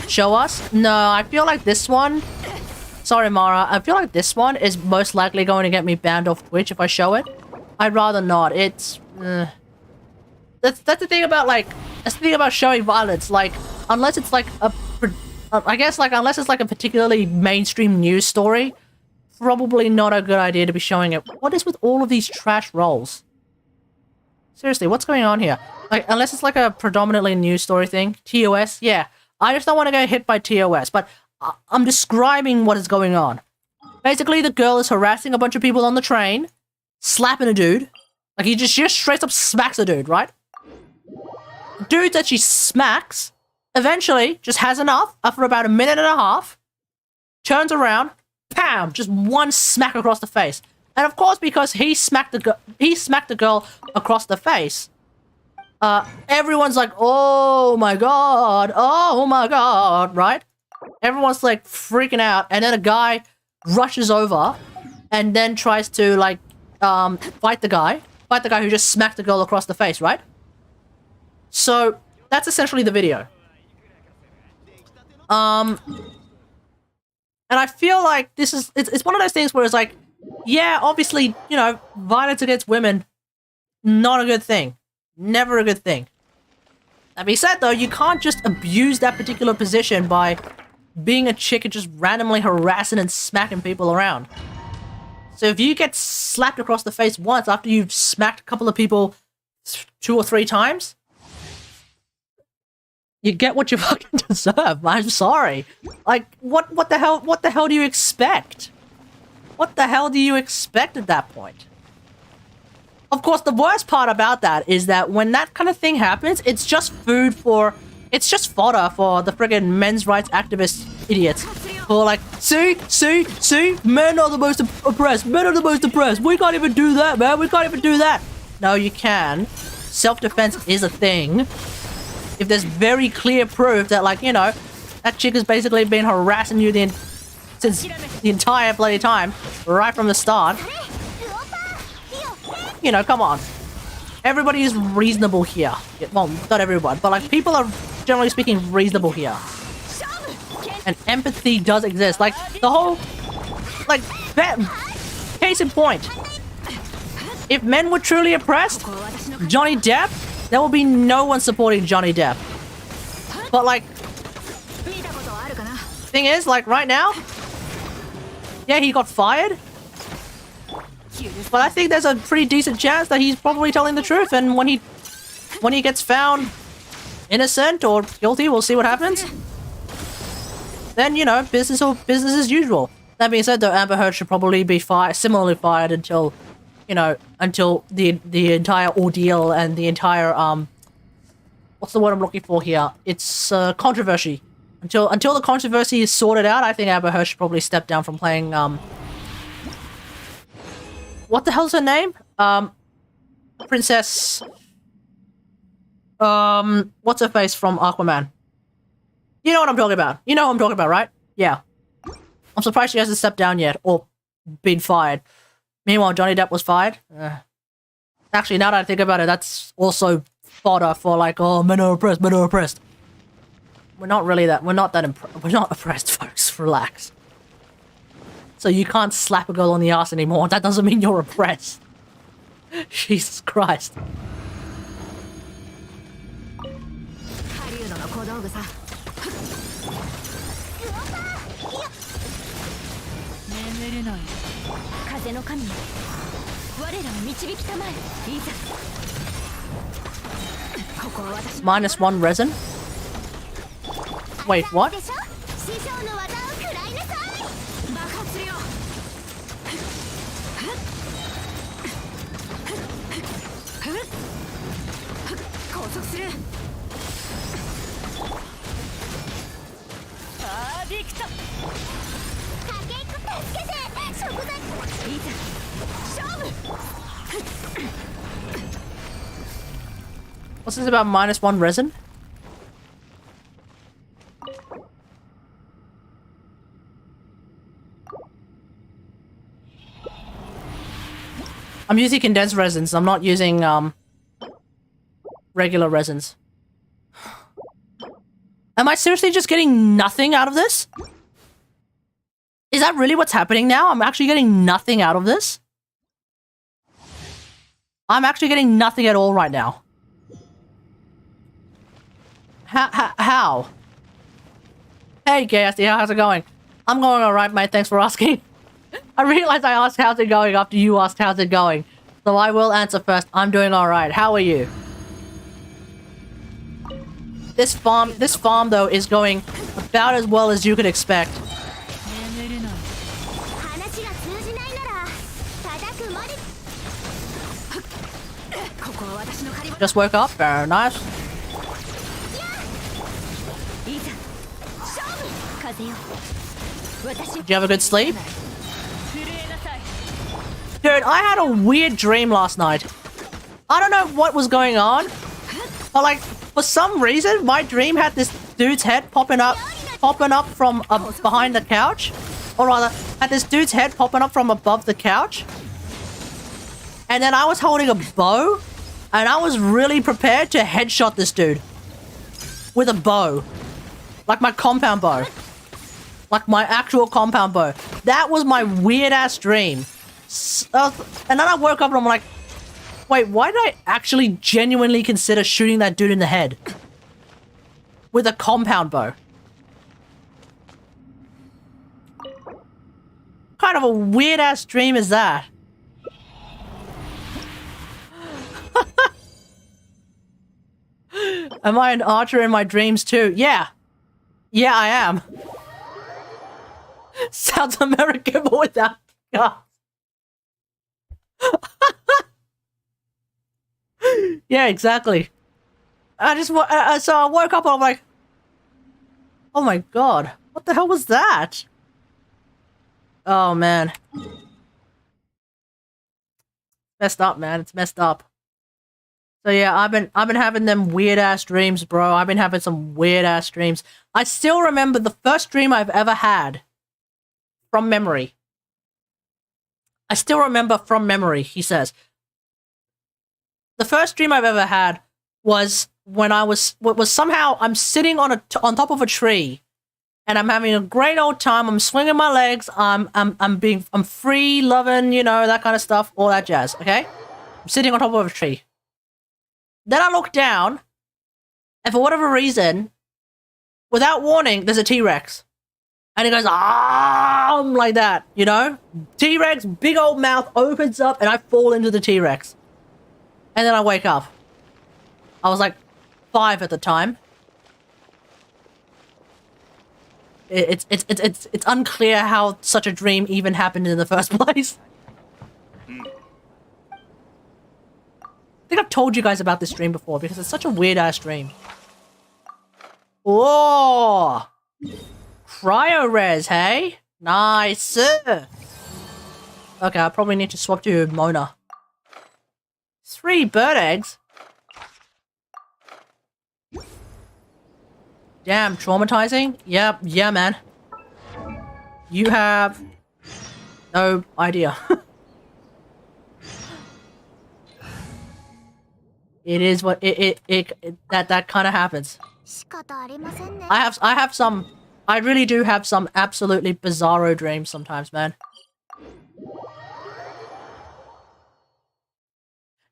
Show us? No, I feel like this one Sorry, Mara. I feel like this one is most likely going to get me banned off Twitch if I show it. I'd rather not. It's... That's the thing about, like... That's the thing about showing violence. Like, unless it's like a... I guess, like, unless it's like a particularly mainstream news story, probably not a good idea to be showing it. What is with all of these trash rolls? Seriously, what's going on here? Like, unless it's like a predominantly news story thing. TOS? Yeah. I just don't want to get hit by TOS, but I'm describing what is going on. Basically, the girl is harassing a bunch of people on the train, slapping a dude. Like, he just straight up smacks a dude, right? The dude that she smacks eventually just has enough after about a minute and a half, turns around, bam, just one smack across the face. And of course, because he smacked the girl across the face, everyone's like, oh my god, right? Everyone's like freaking out, and then a guy rushes over and then tries to like fight the guy who just smacked the girl across the face, right? So that's essentially the video. And I feel like this is it's one of those things where it's like, yeah, obviously, you know, violence against women, not a good thing. Never a good thing. That being said, though, you can't just abuse that particular position by being a chick and just randomly harassing and smacking people around. So if you get slapped across the face once after you've smacked a couple of people 2 or 3 times, you get what you fucking deserve. I'm sorry. Like, what the hell do you expect? What the hell do you expect at that point? Of course, the worst part about that is that when that kind of thing happens, it's just fodder for the friggin' men's rights activist idiots who are like, see, men are the most oppressed, we can't even do that, man, we can't even do that. No, you can. Self-defense is a thing. If there's very clear proof that, like, you know, that chick has basically been harassing you since the entire bloody time, right from the start. You know, come on. Everybody is reasonable here. Well, not everyone, but like people are generally speaking reasonable here. And empathy does exist. Like the whole, like, case in point. If men were truly oppressed, Johnny Depp, there will be no one supporting Johnny Depp. But like, thing is, like right now, yeah, he got fired. But I think there's a pretty decent chance that he's probably telling the truth, and when he gets found innocent or guilty, we'll see what happens. Then, you know, business as usual. That being said, though, Amber Heard should probably be similarly fired until, you know, until the entire ordeal and the entire what's the word I'm looking for here? It's controversy. Until the controversy is sorted out, I think Amber Heard should probably step down from playing what the hell's her name? Princess... what's her face from Aquaman? You know what I'm talking about. You know what I'm talking about, right? Yeah. I'm surprised she hasn't stepped down yet, or been fired. Meanwhile, Johnny Depp was fired. Actually, now that I think about it, that's also fodder for like, oh, men are oppressed, men are oppressed. We're not really that, we're not oppressed, folks. Relax. So you can't slap a girl on the ass anymore. That doesn't mean you're oppressed. Jesus Christ. -1 resin? Wait, what? What's this about -1 resin? I'm using condensed resins. I'm not using regular resins. Am I seriously just getting nothing out of this? Is that really what's happening now? I'm actually getting nothing out of this? I'm actually getting nothing at all right now. How? Hey, Gassy, how's it going? I'm going alright, mate. Thanks for asking. I realized I asked how's it going after you asked how's it going. So I will answer first. I'm doing alright. How are you? This farm though is going about as well as you could expect. Just woke up. Very nice. Did you have a good sleep? Dude, I had a weird dream last night. I don't know what was going on, but like, for some reason, my dream had this dude's head popping up from behind the couch. Or rather, had this dude's head popping up from above the couch. And then I was holding a bow, and I was really prepared to headshot this dude. With a bow. Like my compound bow. Like my actual compound bow. That was my weird-ass dream. And then I woke up and I'm like, wait, why did I actually genuinely consider shooting that dude in the head? With a compound bow. What kind of a weird-ass dream is that? Am I an archer in my dreams too? Yeah. Yeah, I am. Sounds American, but without guns. Yeah, exactly. So I woke up and I'm like, oh my god, what the hell was that? Oh man, messed up, man. It's messed up. So yeah, I've been having them weird ass dreams, bro. I've been having some weird ass dreams. I still remember the first dream I've ever had from memory. I still remember from memory, he says. The first dream I've ever had was when somehow I'm sitting on top of a tree, and I'm having a great old time. I'm swinging my legs. I'm free loving, you know, that kind of stuff, all that jazz. Okay, I'm sitting on top of a tree. Then I look down, and for whatever reason, without warning, there's a T-Rex. And it goes, like that, you know? T-Rex, big old mouth, opens up, and I fall into the T-Rex. And then I wake up. I was like 5 at the time. It's unclear how such a dream even happened in the first place. I think I've told you guys about this dream before because it's such a weird-ass dream. Whoa! Cryo-res, hey? Nice. Okay, I probably need to swap to Mona. 3 bird eggs? Damn, traumatizing? Yep, yeah, man. You have no idea. It is what that kind of happens. I really do have some absolutely bizarro dreams sometimes, man.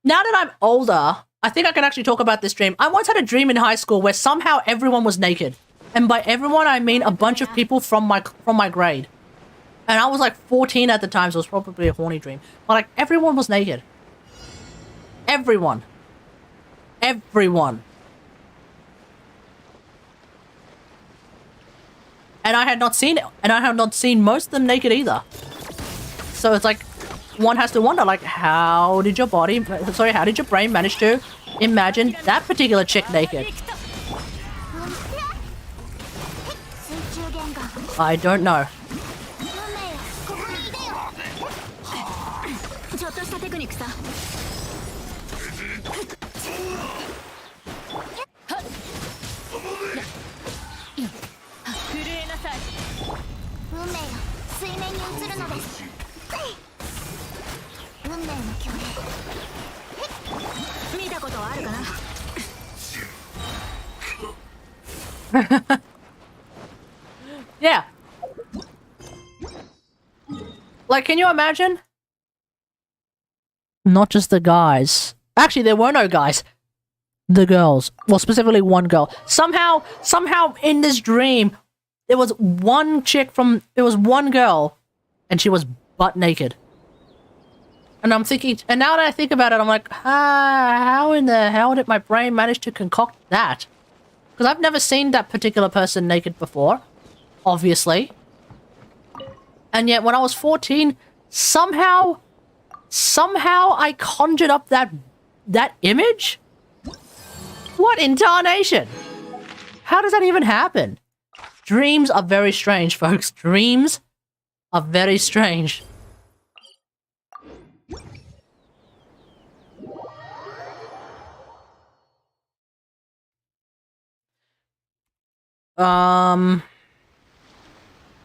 Now that I'm older, I think I can actually talk about this dream. I once had a dream in high school where somehow everyone was naked. And by everyone, I mean a bunch of people from my grade. And I was like 14 at the time, so it was probably a horny dream. But like, everyone was naked. Everyone. Everyone. And I had not seen it. And I had not seen most of them naked either. So it's like, one has to wonder, like, how did your brain manage to imagine that particular chick naked? I don't know. Yeah. Like, can you imagine? Not just the guys. Actually, there were no guys. The girls. Well, specifically one girl. Somehow in this dream, there was one girl, and she was butt naked. And I'm thinking, and now that I think about it, I'm like, how in the hell did my brain manage to concoct that? Because I've never seen that particular person naked before, obviously. And yet, when I was 14, somehow I conjured up that image? What in tarnation? How does that even happen? Dreams are very strange, folks. Dreams are very strange. I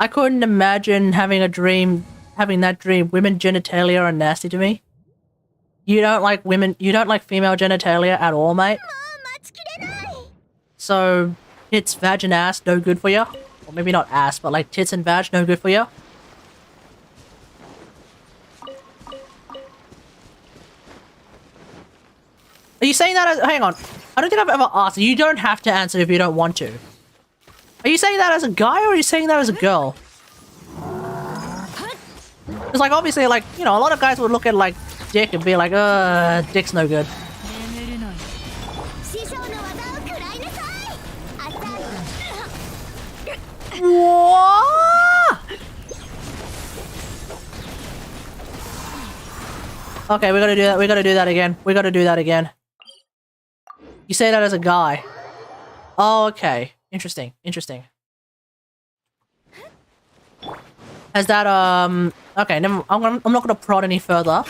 couldn't imagine having that dream. Women genitalia are nasty to me. You don't like female genitalia at all, mate? So, tits, vag, and ass, no good for you? Or maybe not ass, but like tits and vag, no good for you? Are you saying that as- hang on. I don't think I've ever asked. You don't have to answer if you don't want to. Are you saying that as a guy or are you saying that as a girl? It's like, obviously, like, you know, a lot of guys would look at, like, dick and be like, dick's no good. What? Okay, we gotta do that. We gotta do that again. We gotta do that again. You say that as a guy. Oh, okay. Interesting. Interesting. Has that, okay, never, I'm not gonna prod any further.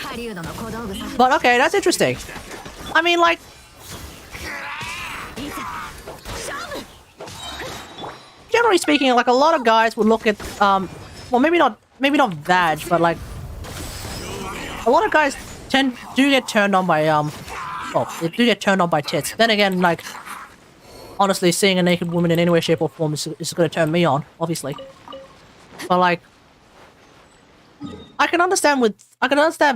But okay, that's interesting. I mean, like... Generally speaking, like, a lot of guys would look at, well, maybe not vag, but, like... A lot of guys do get turned on by, well, they do get turned on by tits. Then again, like... Honestly, seeing a naked woman in any way, shape, or form is gonna turn me on, obviously. But, like... I can understand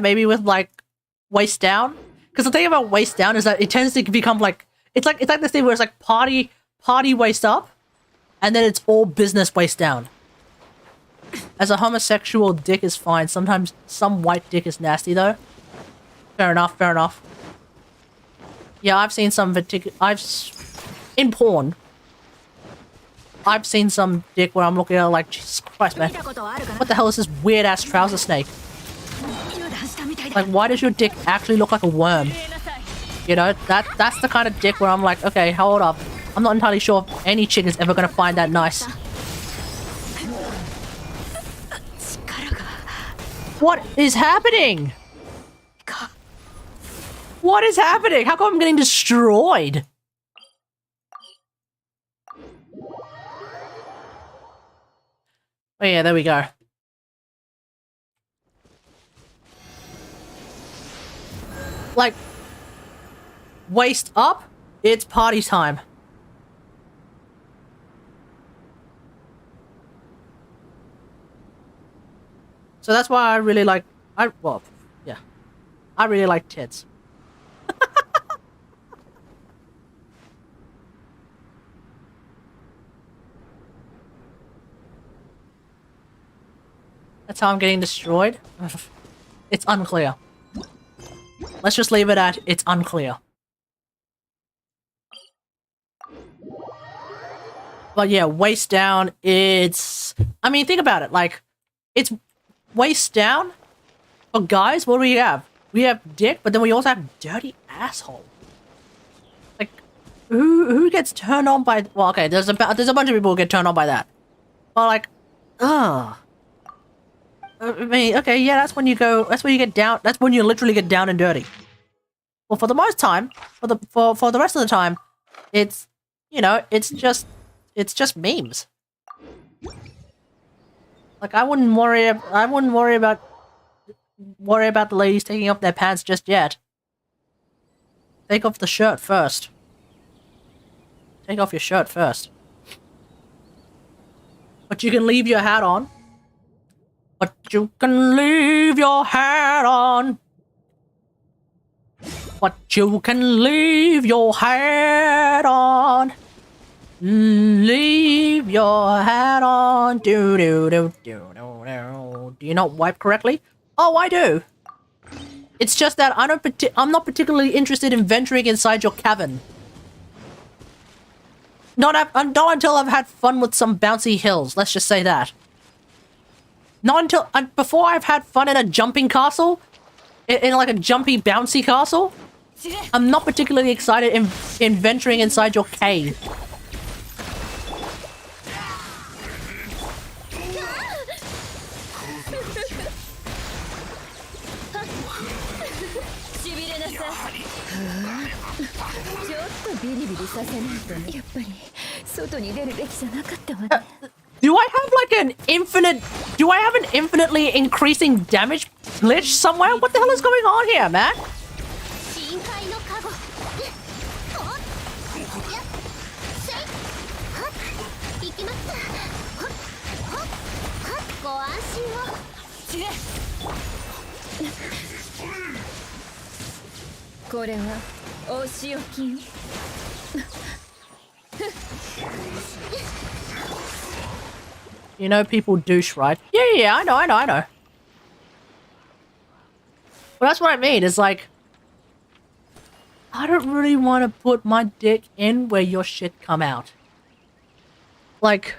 maybe with, like, waist down. Because the thing about waist down is that it tends to become, like... It's like this thing where it's, like, party waist up. And then it's all business waist down. As a homosexual, dick is fine. Sometimes some white dick is nasty, though. Fair enough, fair enough. Yeah, I've seen some in porn, I've seen some dick where I'm looking at it like, Jesus Christ, man. What the hell is this weird-ass trouser snake? Like, why does your dick actually look like a worm? You know, that's the kind of dick where I'm like, okay, hold up. I'm not entirely sure if any chick is ever gonna find that nice. What is happening? What is happening? How come I'm getting destroyed? Oh yeah, there we go. Like, waist up, it's party time. So that's why I really like, well, yeah. I really like tits. That's how I'm getting destroyed? It's unclear. Let's just leave it at, it's unclear. But yeah, waist down, it's... I mean, think about it, like, it's waist down. For guys, what do we have? We have dick, but then we also have dirty asshole. Like, who gets turned on by... Well, okay, there's a bunch of people who get turned on by that. But like, ugh. I mean, okay, yeah, that's when you get down, that's when you literally get down and dirty. Well, for the most time, for the rest of the time, it's, you know, it's just memes. Like, I wouldn't worry about the ladies taking off their pants just yet. Take off the shirt first. Take off your shirt first. But you can leave your hat on. But you can leave your hat on. But you can leave your hat on. Leave your hat on. Do do do do do do. Do you not wipe correctly? Oh, I do. It's just that I'm not particularly interested in venturing inside your cabin. Not until I've had fun with some bouncy hills. Let's just say that. Not until before I've had fun in a jumping castle, in like a jumpy bouncy castle. I'm not particularly excited in venturing inside your cave. Do I have like an infinite... Do I have an infinitely increasing damage glitch somewhere? What the hell is going on here, man? You know people douche, right? Yeah, I know. Well, that's what I mean. It's like, I don't really want to put my dick in where your shit come out. Like,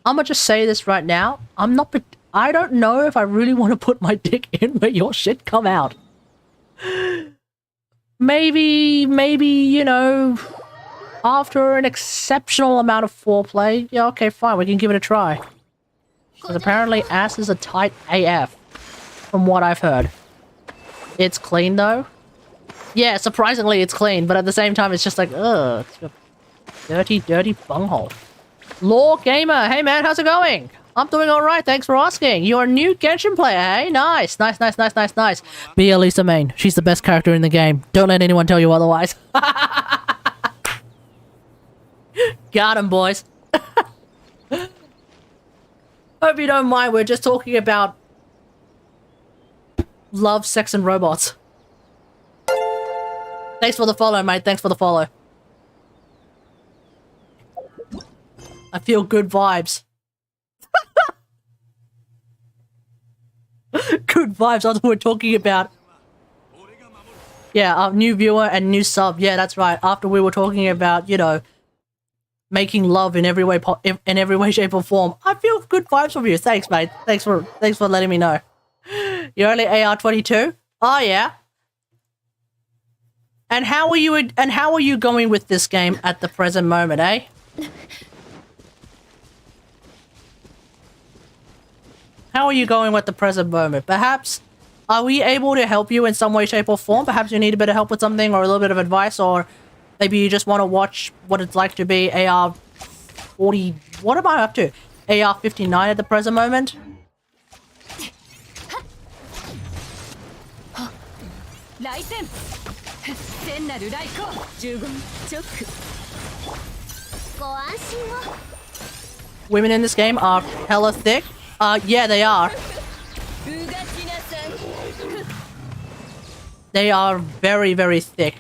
I'm gonna just say this right now. I don't know if I really want to put my dick in where your shit come out. Maybe, you know, after an exceptional amount of foreplay. Yeah, okay, fine, we can give it a try. Because apparently asses are tight AF, from what I've heard. It's clean, though. Yeah, surprisingly it's clean, but at the same time it's just like, ugh, it's a dirty bunghole. Law Gamer, hey man, how's it going? I'm doing alright, thanks for asking. You're a new Genshin player, hey? Nice. Be Elisa main. She's the best character in the game. Don't let anyone tell you otherwise. Got him, boys. Hope you don't mind, we're just talking about love, sex, and robots. Thanks for the follow, mate. Thanks for the follow. I feel good vibes. Good vibes, that's what we're talking about. Yeah, new viewer and new sub. Yeah, that's right. After we were talking about, you know, making love in every way, shape, or form. I feel good vibes from you. Thanks, mate. Thanks for letting me know. You're only AR22? Oh yeah. And how are you going with this game at the present moment, eh? How are you going with the present moment? Perhaps, are we able to help you in some way, shape, or form? Perhaps you need a bit of help with something, or a little bit of advice, or maybe you just want to watch what it's like to be AR 40... What am I up to? AR 59 at the present moment? Women in this game are hella thick. Yeah, they are. They are very, very thick.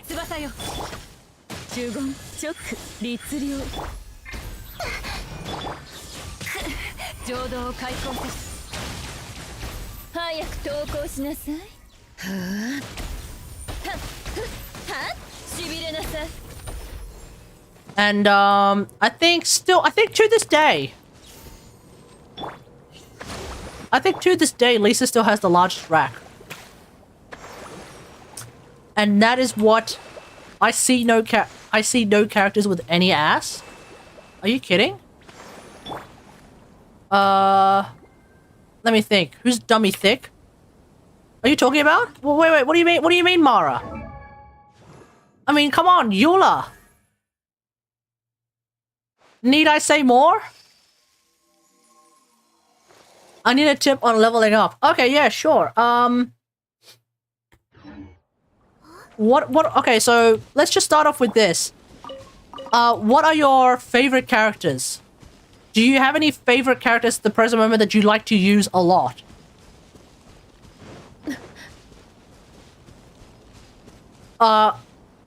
And I think to this day, Lisa still has the largest rack. And that is what I see no characters with any ass. Are you kidding? Let me think. Who's dummy thick? Are you talking about? Well, wait, what do you mean? What do you mean, Mara? I mean, come on, Eula. Need I say more? I need a tip on leveling up. Okay, yeah, sure. Okay, so let's just start off with this. What are your favorite characters? Do you have any favorite characters at the present moment that you like to use a lot?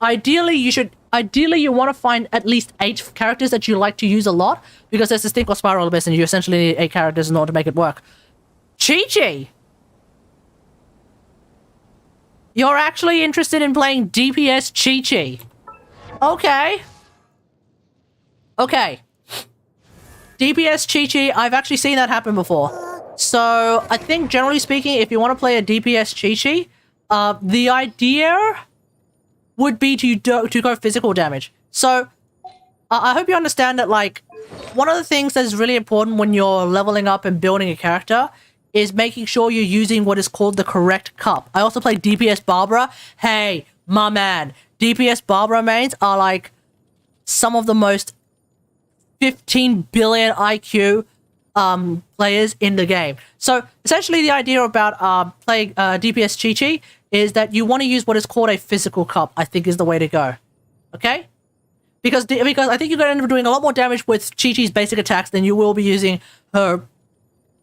ideally you want to find at least 8 characters that you like to use a lot, because there's this thing called Spiral Abyss, and you essentially need 8 characters in order to make it work. Chi-Chi! You're actually interested in playing DPS Chi-Chi. Okay. Okay. DPS Chi-Chi, I've actually seen that happen before. So, I think generally speaking, if you want to play a DPS Chi-Chi, the idea would be to go physical damage. So, I hope you understand that, like, one of the things that is really important when you're leveling up and building a character is making sure you're using what is called the correct cup. I also play DPS Barbara. Hey, my man, DPS Barbara mains are, like, some of the most 15 billion IQ players in the game. So essentially the idea about playing DPS Chi-Chi is that you want to use what is called a physical cup, I think is the way to go. Okay? Because I think you're going to end up doing a lot more damage with Chi-Chi's basic attacks than you will be using her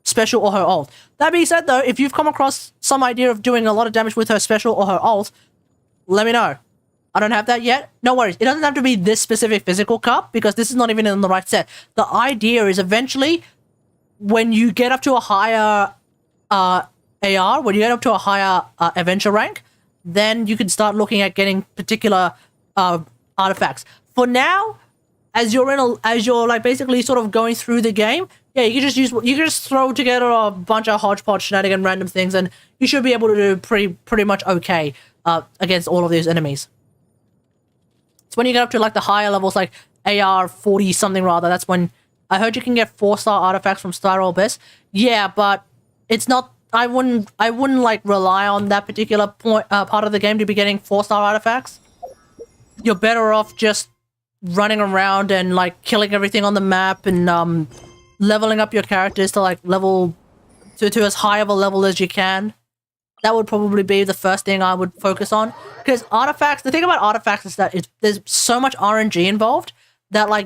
special or her ult. That being said though, if you've come across some idea of doing a lot of damage with her special or her ult, let me know. I don't have that yet. No worries. It doesn't have to be this specific physical cup, because this is not even in the right set. The idea is eventually, when you get up to a higher AR, when you get up to a higher adventure rank, then you can start looking at getting particular artifacts. For now, as you're like basically sort of going through the game, yeah, you can just throw together a bunch of hodgepodge shenanigan random things, and you should be able to do pretty much okay against all of these enemies. It's when you get up to like the higher levels, like AR 40 something rather, that's when I heard you can get 4-star artifacts from Spiral Abyss. Yeah, but it's not. I wouldn't like rely on that particular part of the game to be getting 4-star artifacts. You're better off just running around and like killing everything on the map and leveling up your characters to like level to as high of a level as you can. That would probably be the first thing I would focus on, because artifacts. The thing about artifacts is that there's so much RNG involved that like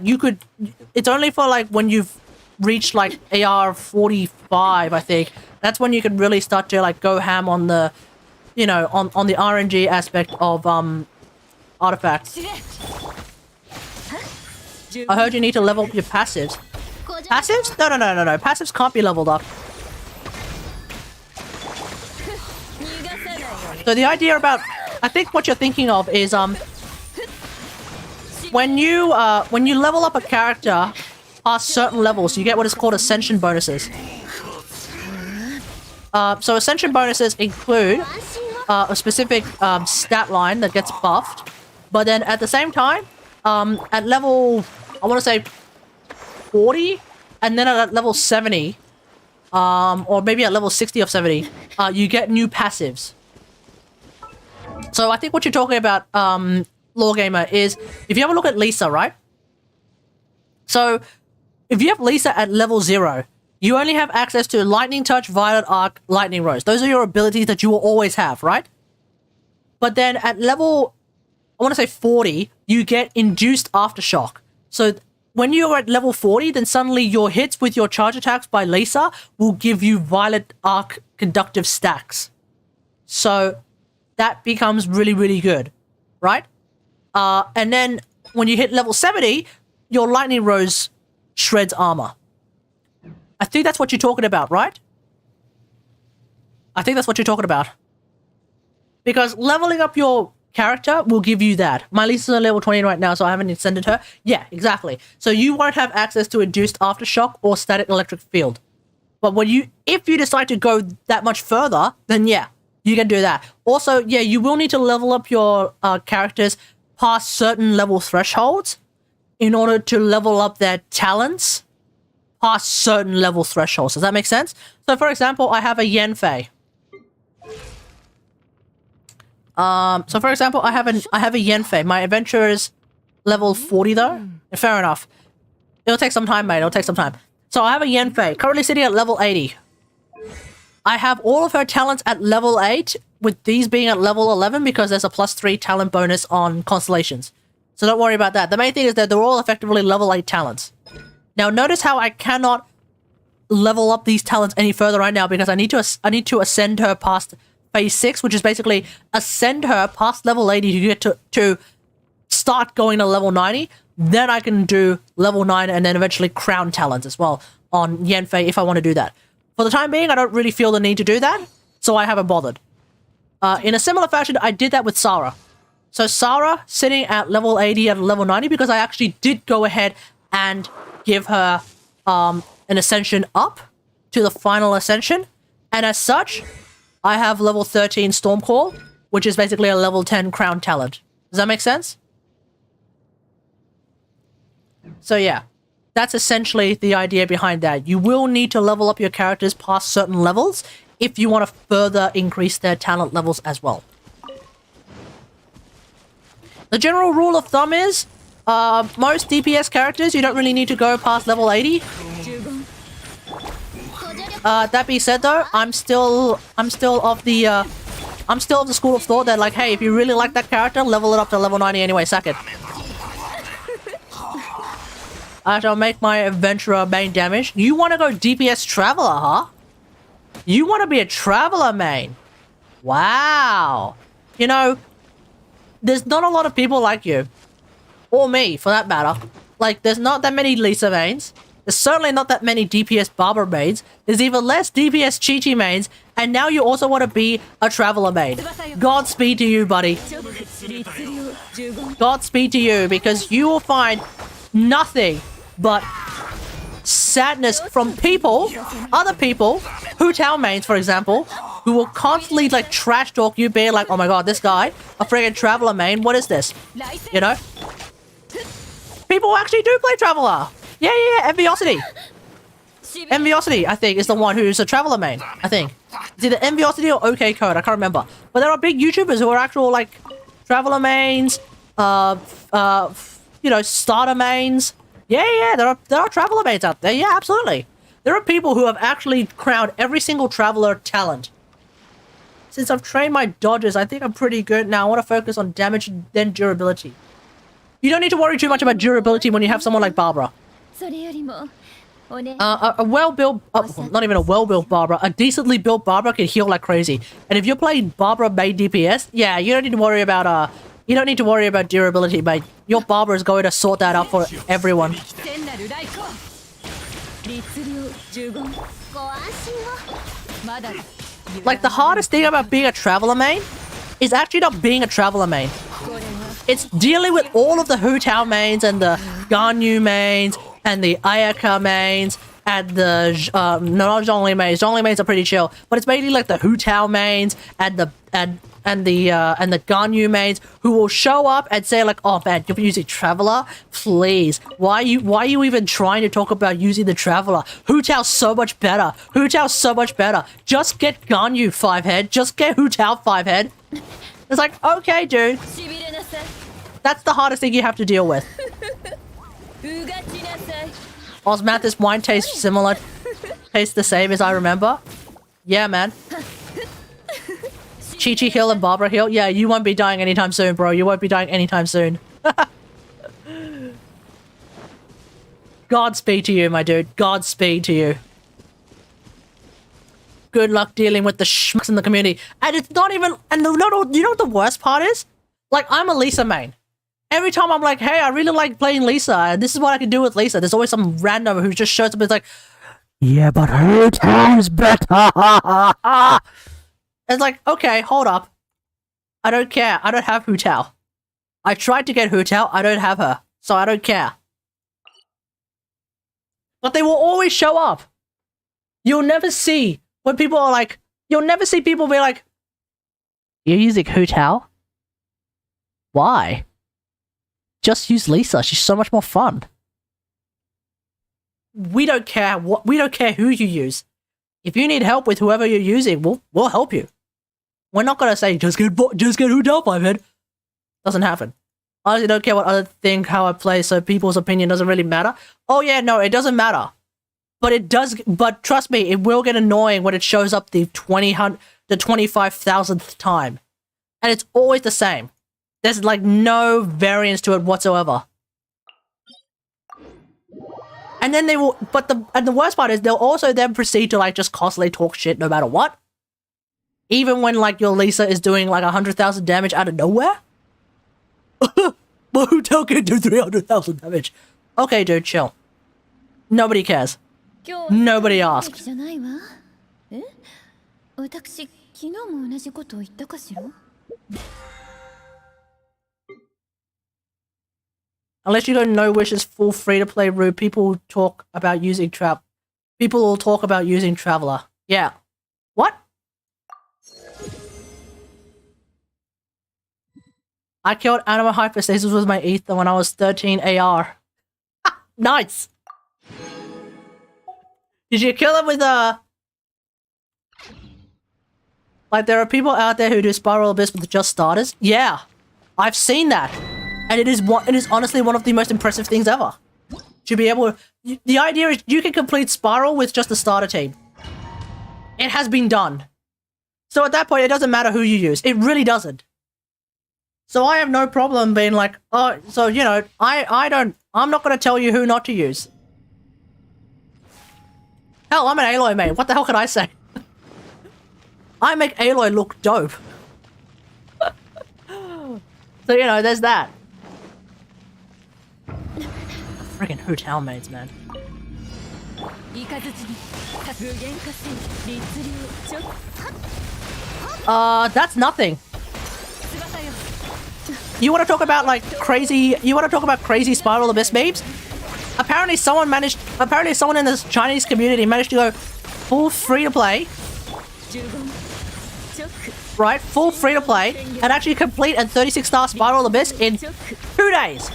it's only for like when you've reached like AR 45, I think. That's when you can really start to like go ham on the, you know, on the RNG aspect of artifacts. I heard you need to level up your passives. Passives? No. Passives can't be leveled up. So the idea about, I think what you're thinking of is when you level up a character past certain levels, you get what is called ascension bonuses. So ascension bonuses include a specific stat line that gets buffed, but then at the same time, at level, I want to say 40, and then at level 70, or maybe at level 60 or 70, you get new passives. So I think what you're talking about, Lawgamer, is if you have a look at Lisa, right? So if you have Lisa at level 0, you only have access to Lightning Touch, Violet Arc, Lightning Rose. Those are your abilities that you will always have, right? But then at level, I want to say 40, you get Induced Aftershock. So when you're at level 40, then suddenly your hits with your charge attacks by Lisa will give you Violet Arc conductive stacks. So that becomes really, really good, right? And then when you hit level 70, your Lightning Rose shreds armor. I think that's what you're talking about, right? I think that's what you're talking about. Because leveling up your character will give you that. My Lisa's on level 20 right now, so I haven't extended her. Yeah, exactly. So you won't have access to Induced Aftershock or Static Electric Field. But if you decide to go that much further, then yeah, you can do that. Also, yeah, you will need to level up your characters past certain level thresholds in order to level up their talents past certain level thresholds. Does that make sense? So, for example, I have a Yanfei. So for example, I have a Yanfei. My adventure is level 40 though. Fair enough. It'll take some time, mate. It'll take some time. So I have a Yanfei, currently sitting at level 80. I have all of her talents at level 8, with these being at level 11 because there's a +3 talent bonus on constellations. So don't worry about that. The main thing is that they're all effectively level 8 talents. Now notice how I cannot level up these talents any further right now because I need to ascend her past phase 6, which is basically ascend her past level 80 to get to start going to level 90. Then I can do level 9 and then eventually crown talents as well on Yanfei if I want to do that. For the time being, I don't really feel the need to do that, so I haven't bothered. In a similar fashion, I did that with Sarah. So Sarah sitting at level 80 and level 90 because I actually did go ahead and give her an ascension up to the final ascension. And as such, I have level 13 Stormcall, which is basically a level 10 crown talent. Does that make sense? So yeah, that's essentially the idea behind that. You will need to level up your characters past certain levels if you want to further increase their talent levels as well. The general rule of thumb is, most DPS characters, you don't really need to go past level 80. That being said though, I'm still of the school of thought that like, hey, if you really like that character, level it up to level 90 anyway, sack it. I shall make my adventurer main damage. You want to go DPS Traveler, huh? You want to be a Traveler main? Wow. You know, there's not a lot of people like you. Or me, for that matter. Like, there's not that many Lisa mains. There's certainly not that many DPS Barbara mains. There's even less DPS Chi-Chi mains. And now you also want to be a Traveler main. Godspeed to you, buddy. Godspeed to you, because you will find nothing but sadness from people, other people, Hu Tao mains, for example, who will constantly like trash talk you, being like, oh my god, this guy, a friggin' Traveler main, what is this? You know? People actually do play Traveler. Yeah, Enviosity. Enviosity, I think, is the one who's a Traveler main, I think. It's either Enviosity or OK Code, I can't remember. But there are big YouTubers who are actual, like, Traveler mains, you know, starter mains. Yeah, there are Traveler mains out there. Yeah, absolutely. There are people who have actually crowned every single Traveler talent. Since I've trained my dodges, I think I'm pretty good now. I want to focus on damage and then durability. You don't need to worry too much about durability when you have someone like Barbara. A well-built, not even a well-built Barbara, a decently built Barbara can heal like crazy. And if you're playing Barbara main DPS, yeah, you don't need to worry about durability, mate. Your Barbara is going to sort that out for everyone. Like, the hardest thing about being a Traveler main is actually not being a Traveler main. It's dealing with all of the Hu Tao mains and the Ganyu mains and the Ayaka mains and the not Zhongli mains. Zhongli mains are pretty chill, but it's mainly like the Hu Tao mains and the Ganyu mains who will show up and say like, oh man, you're using Traveler? Please. Why are you even trying to talk about using the Traveler? Hu Tao's so much better. Hu Tao's so much better. Just get Ganyu 5-head. Just get Hu Tao 5-head. It's like, okay, dude. That's the hardest thing you have to deal with. Osmanthus wine tastes similar. Tastes the same as I remember. Yeah, man. Chi-Chi Hill and Barbara Hill. Yeah, you won't be dying anytime soon, bro. You won't be dying anytime soon. Godspeed to you, my dude. Godspeed to you. Good luck dealing with the schmucks in the community. And it's not even... And you know what the worst part is? Like, I'm a Lisa main. Every time I'm like, hey, I really like playing Lisa, and this is what I can do with Lisa. There's always some random who just shows up and is like, yeah, but Hu Tao is better. It's like, okay, hold up. I don't care. I don't have Hu Tao. I tried to get Hu Tao. I don't have her. So I don't care. But they will always show up. You'll never see when people are like, you'll never see people be like, you're using Hu Tao? Why? Just use Lisa. She's so much more fun. We don't care who you use. If you need help with whoever you're using, we'll help you. We're not gonna say just get Hu Tao 5-head. Doesn't happen. I honestly don't care what other think how I play, so people's opinion doesn't really matter. Oh yeah, no, it doesn't matter. But it does. But trust me, it will get annoying when it shows up the 25,000th time, and it's always the same. There's like no variance to it whatsoever. And then they will, and the worst part is they'll also then proceed to like just constantly talk shit no matter what. Even when like your Lisa is doing like 100,000 damage out of nowhere? Well, who can do 300,000 damage? Okay, dude, chill. Nobody cares. Nobody asked. え、私、昨日も同じことを言ったかしら? Unless you go No Wishes full free-to-play route, people talk about using People will talk about using Traveler. Yeah. What? I killed Anima Hypostasis with my ether when I was 13 AR. Nice! Did you kill him with a... Like, there are people out there who do Spiral Abyss with just starters? Yeah. I've seen that. And it is honestly one of the most impressive things ever. To be able to... The idea is you can complete Spiral with just a starter team. It has been done. So at that point, it doesn't matter who you use. It really doesn't. So I have no problem being like, oh, so, you know, I'm not going to tell you who not to use. Hell, I'm an Aloy main. What the hell can I say? I make Aloy look dope. So, you know, there's that. Freaking hotel mates, man. That's nothing. You want to talk about like crazy? You want to talk about crazy Spiral Abyss memes? Apparently, someone in the Chinese community managed to go full free to play, right? Full free to play, and actually complete a 36-star Spiral Abyss in 2 days.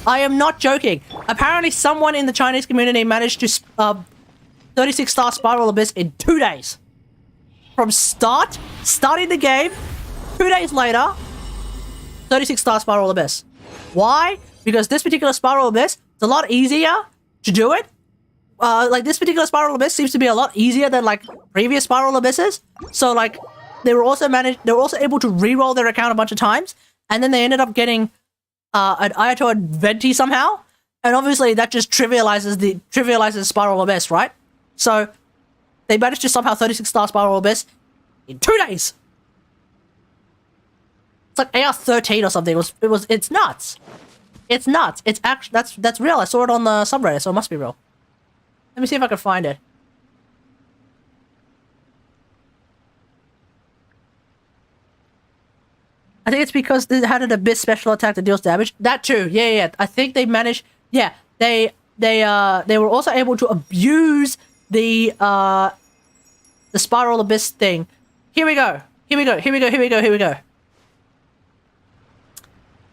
I am not joking. Apparently, someone in the Chinese community managed to 36-star Spiral Abyss in 2 days. From starting the game, 2 days later. 36-star Spiral Abyss. Why? Because this particular Spiral Abyss is a lot easier to do it. Like, this particular Spiral Abyss seems to be a lot easier than, like, previous Spiral Abysses. So, like, they were also able to re-roll their account a bunch of times, and then they ended up getting an Ayato and Venti somehow. And obviously, that just trivializes Spiral Abyss, right? So, they managed to somehow 36-star Spiral Abyss in 2 days. It's like AR13 or something. It's nuts. It's nuts. It's actually that's real. I saw it on the subreddit, so it must be real. Let me see if I can find it. I think it's because they had an Abyss special attack that deals damage. That too. Yeah. I think they managed. Yeah, they were also able to abuse the Spiral Abyss thing. Here we go.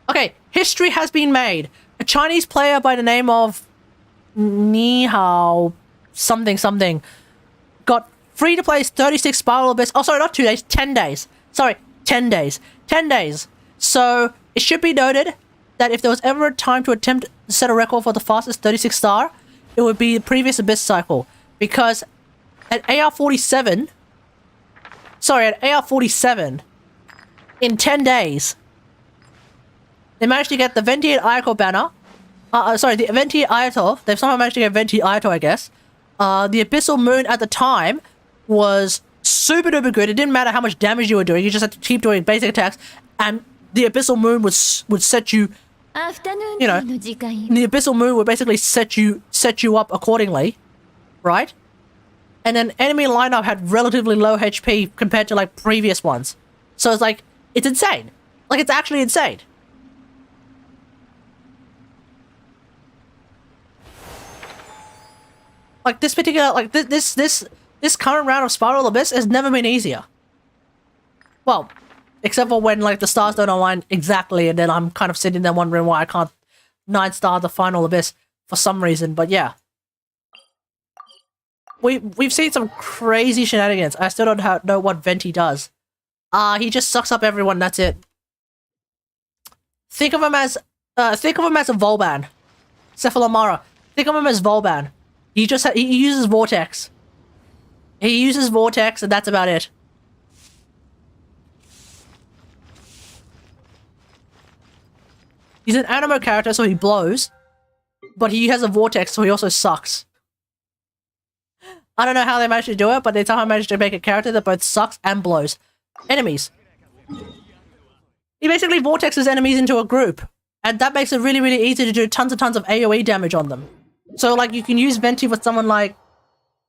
Okay, history has been made. A Chinese player by the name of Ni Hao something got free to play 36 Spiral Abyss. Oh, sorry, not 2 days, 10 days. Sorry, 10 days. 10 days. So, it should be noted that if there was ever a time to attempt to set a record for the fastest 36 star, it would be the previous Abyss cycle. Because at AR47, in 10 days, they managed to get the Venti and Ayato banner. The Venti Ayato. They've somehow managed to get Venti Ayato, I guess. The Abyssal Moon at the time was super duper good. It didn't matter how much damage you were doing. You just had to keep doing basic attacks. And the Abyssal Moon would set you... You know, the Abyssal Moon would basically set you up accordingly. Right? And then enemy lineup had relatively low HP compared to, like, previous ones. So it's like, it's insane. Like, it's actually insane. Like, this particular, like, this current round of Spiral Abyss has never been easier. Well, except for when, like, the stars don't align exactly, and then I'm kind of sitting there wondering why I can't 9-star the final Abyss for some reason, but yeah. We've seen some crazy shenanigans. I still don't know what Venti does. He just sucks up everyone, that's it. Think of him as a Volban. Cephalamara. Think of him as Volban. He uses Vortex. He uses Vortex, and that's about it. He's an animo character, so he blows. But he has a Vortex, so he also sucks. I don't know how they managed to do it, but they somehow managed to make a character that both sucks and blows enemies. He basically vortexes enemies into a group, and that makes it really, really easy to do tons and tons of AoE damage on them. So, like, you can use Venti with someone like,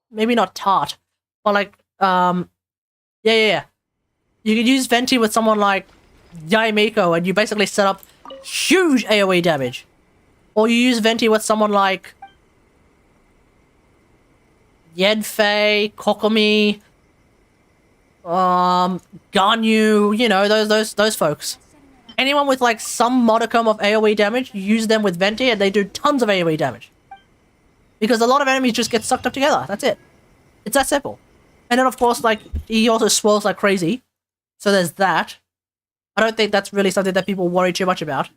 maybe not Tart, but like, yeah. You can use Venti with someone like Yaimiko, and you basically set up huge AoE damage. Or you use Venti with someone like Yenfei, Kokomi, Ganyu, you know, those folks. Anyone with like some modicum of AoE damage, you use them with Venti and they do tons of AoE damage. Because a lot of enemies just get sucked up together, that's it. It's that simple. And then of course, like, he also swirls like crazy. So there's that. I don't think that's really something that people worry too much about.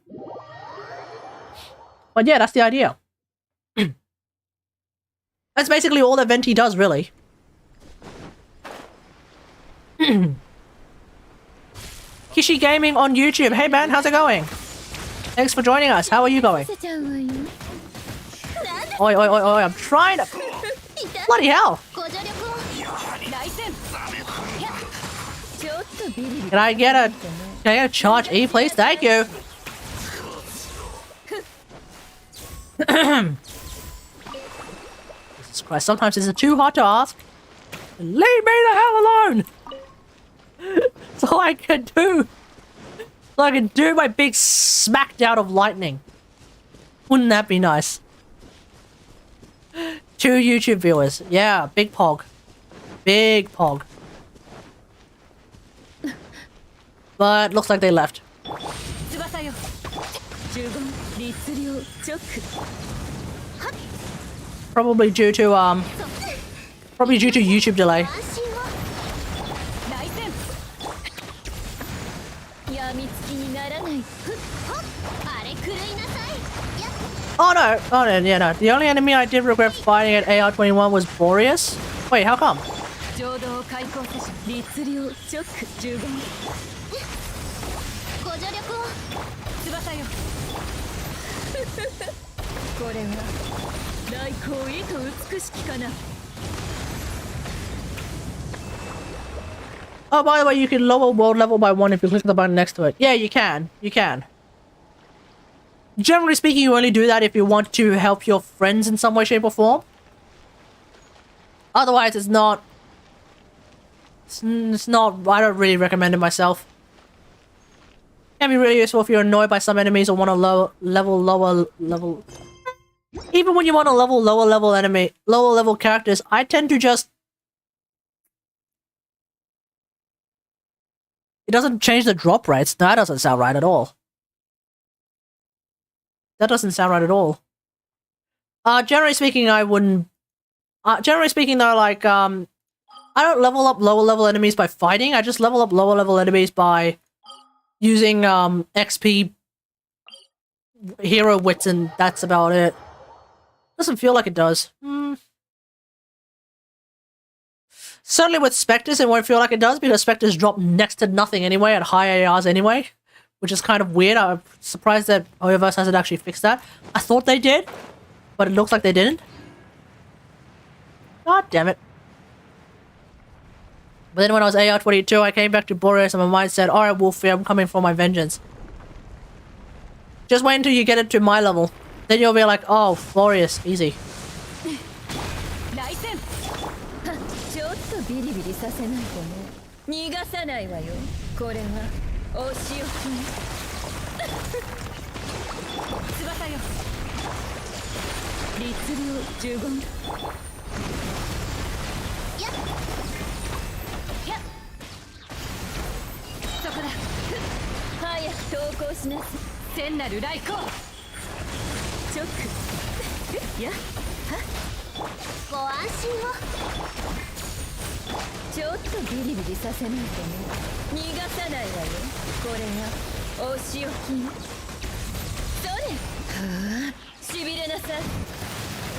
But yeah, that's the idea. That's basically all that Venti does, really. Kishi Gaming on YouTube. Hey man, how's it going? Thanks for joining us. How are you going? Oi, I'm trying to... Bloody hell! Can I get a charge E, please? Thank you! Jesus Christ, sometimes it's too hard to ask. Leave me the hell alone! So I can do... So I can do my big smackdown of lightning. Wouldn't that be nice? 2 YouTube viewers. Yeah, big pog. Big pog. But looks like they left. Probably due to YouTube delay. Oh no, yeah, no. The only enemy I did regret fighting at AR-21 was Boreas. Wait, how come? Oh, by the way, you can lower world level by 1 if you click the button next to it. Yeah, you can. You can. Generally speaking, you only do that if you want to help your friends in some way, shape, or form. Otherwise, it's not... It's not... I don't really recommend it myself. It can be really useful if you're annoyed by some enemies or want to lower level... Even when you want to level lower level characters, I tend to just... It doesn't change the drop rates. That doesn't sound right at all. That doesn't sound right at all. Generally speaking, I wouldn't... generally speaking, though, like, I don't level up lower level enemies by fighting. I just level up lower level enemies by using, XP hero wits, and that's about it. Doesn't feel like it does. Certainly with Spectres, it won't feel like it does, because Spectres drop next to nothing anyway at high ARs anyway. Which is kind of weird. I'm surprised that Hoyoverse hasn't actually fixed that. I thought they did, but it looks like they didn't. God damn it. But then when I was AR-22, I came back to Boreas and my mind said, alright, Wolfie, I'm coming for my vengeance. Just wait until you get it to my level. Then you'll be like, oh, Boreas, easy.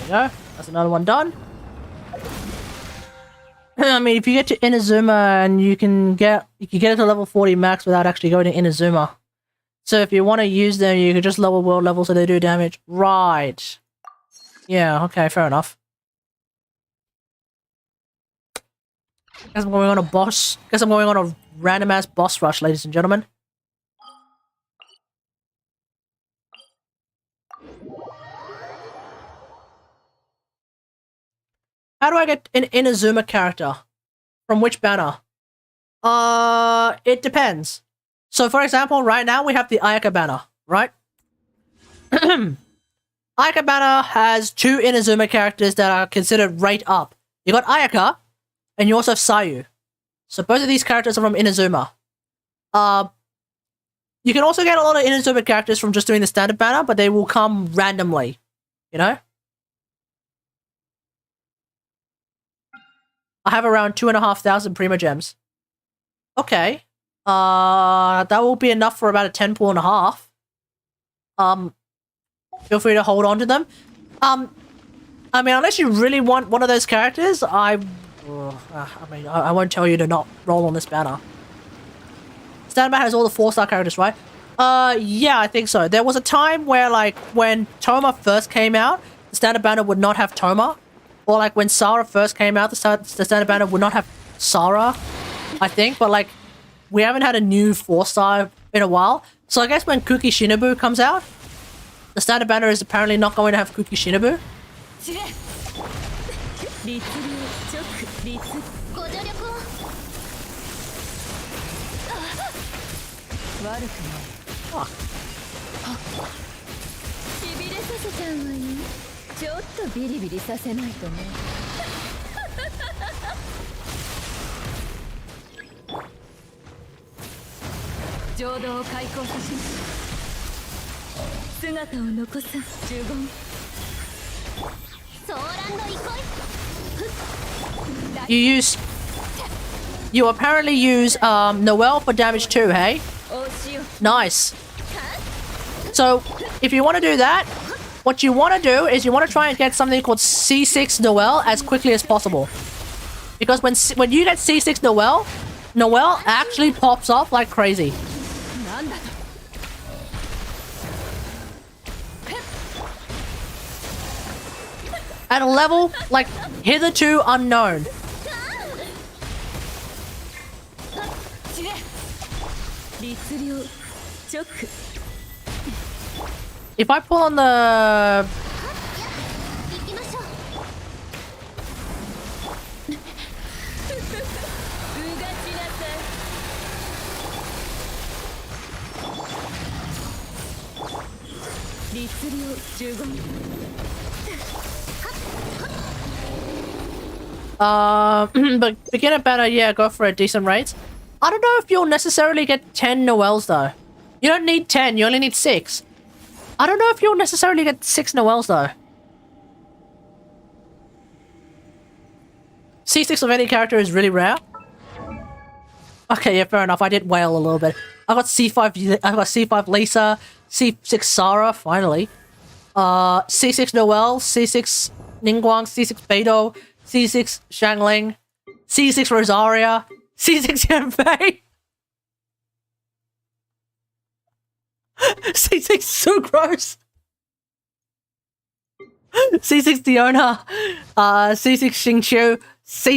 There you go. That's another one done. I mean, if you get to Inazuma and you can get it to level 40 max without actually going to Inazuma. So if you want to use them, you can just lower world level so they do damage. Right. Yeah, okay, fair enough. Guess I'm going on a boss. Guess I'm going on a random ass boss rush, ladies and gentlemen. How do I get an Inazuma character? From which banner? It depends. So, for example, right now we have the Ayaka banner, right? Ayaka banner has 2 Inazuma characters that are considered rate up. You got Ayaka, and you also have Sayu. So both of these characters are from Inazuma. You can also get a lot of Inazuma characters from just doing the standard banner, but they will come randomly, you know? I have around 2,500 Prima Gems. Okay. That will be enough for about a 10 pool and a half. Feel free to hold on to them. I mean, unless you really want one of those characters, I won't tell you to not roll on this banner. Standard banner has all the 4-star characters, right? Yeah, I think so. There was a time where, like, when Toma first came out, the standard banner would not have Toma. Or, like, when Sarah first came out, the standard banner would not have Sarah, I think. But, like, we haven't had a new 4-star in a while. So I guess when Kuki Shinobu comes out, the standard banner is apparently not going to have Kuki Shinobu. Oh. ちょっとビリビリさせないとね。浄土を開口させます。姿を残す呪言。ソーランド憩い。You apparently use Noelle for damage too, hey? Nice. So if you want to do that, what you want to do is you want to try and get something called C6 Noelle as quickly as possible. Because when you get C6 Noelle actually pops off like crazy. At a level, like, hitherto unknown. If I pull on the... but beginner banner, yeah, go for a decent rate. I don't know if you'll necessarily get 10 Noelles though. You don't need 10, you only need 6. I don't know if you'll necessarily get 6 Noelles though. C6 of any character is really rare. Okay, yeah, fair enough. I did wail a little bit. I got C5 Lisa, C6 Sarah, finally. C6 Noelle, C6 Ningguang, C6 Beidou, C6 Shangling, C6 Rosaria, C6 Yanfei. C6 Sucrose. C6 Diona. C6 Xingqiu.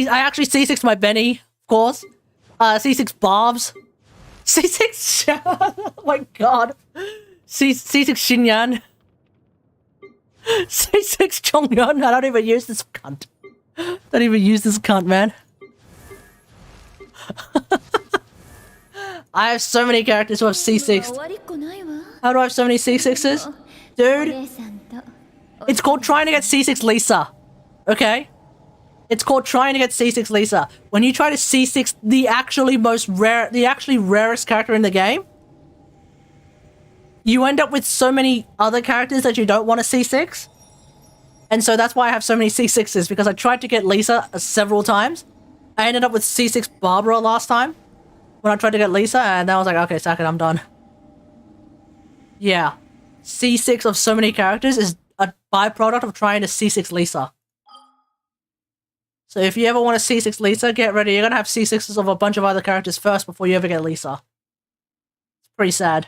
I actually C6 my Benny, of course. C6 Bobs. C6 oh my god. C6 Xinyan. C6 Chongyun. I don't even use this cunt. Don't even use this cunt, man. I have so many characters who have C6. How do I have so many C6s? Dude, it's called trying to get C6 Lisa. Okay? It's called trying to get C6 Lisa. When you try to C6 the actually rarest character in the game, you end up with so many other characters that you don't want to C6. And so that's why I have so many C6s, because I tried to get Lisa several times. I ended up with C6 Barbara last time when I tried to get Lisa, and then I was like, okay, sack it, I'm done. Yeah. C6 of so many characters is a byproduct of trying to C6 Lisa. So if you ever want to C6 Lisa, get ready. You're gonna have C6s of a bunch of other characters first before you ever get Lisa. It's pretty sad.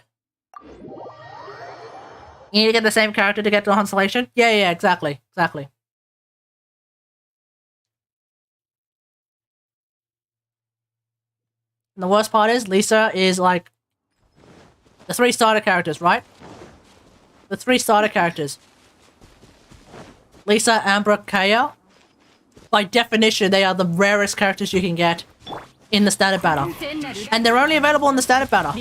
You need to get the same character to get to Constellation? Yeah, exactly. Exactly. And the worst part is Lisa is like the 3 starter characters, right? The 3 starter characters. Lisa, Amber, Kaya. By definition, they are the rarest characters you can get in the standard banner. And they're only available in the standard banner.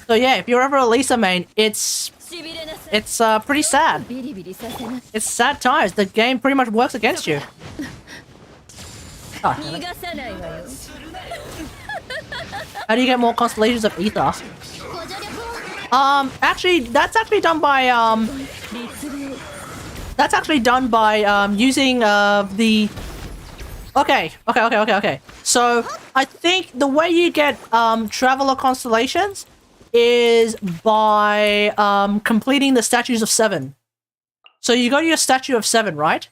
So yeah, if you're ever a Lisa main, it's pretty sad. It's sad times. The game pretty much works against you. Oh, how do you get more constellations of ether? Actually, that's actually done by using the. Okay. So I think the way you get traveler constellations is by completing the statues of 7. So you go to your statue of 7, right?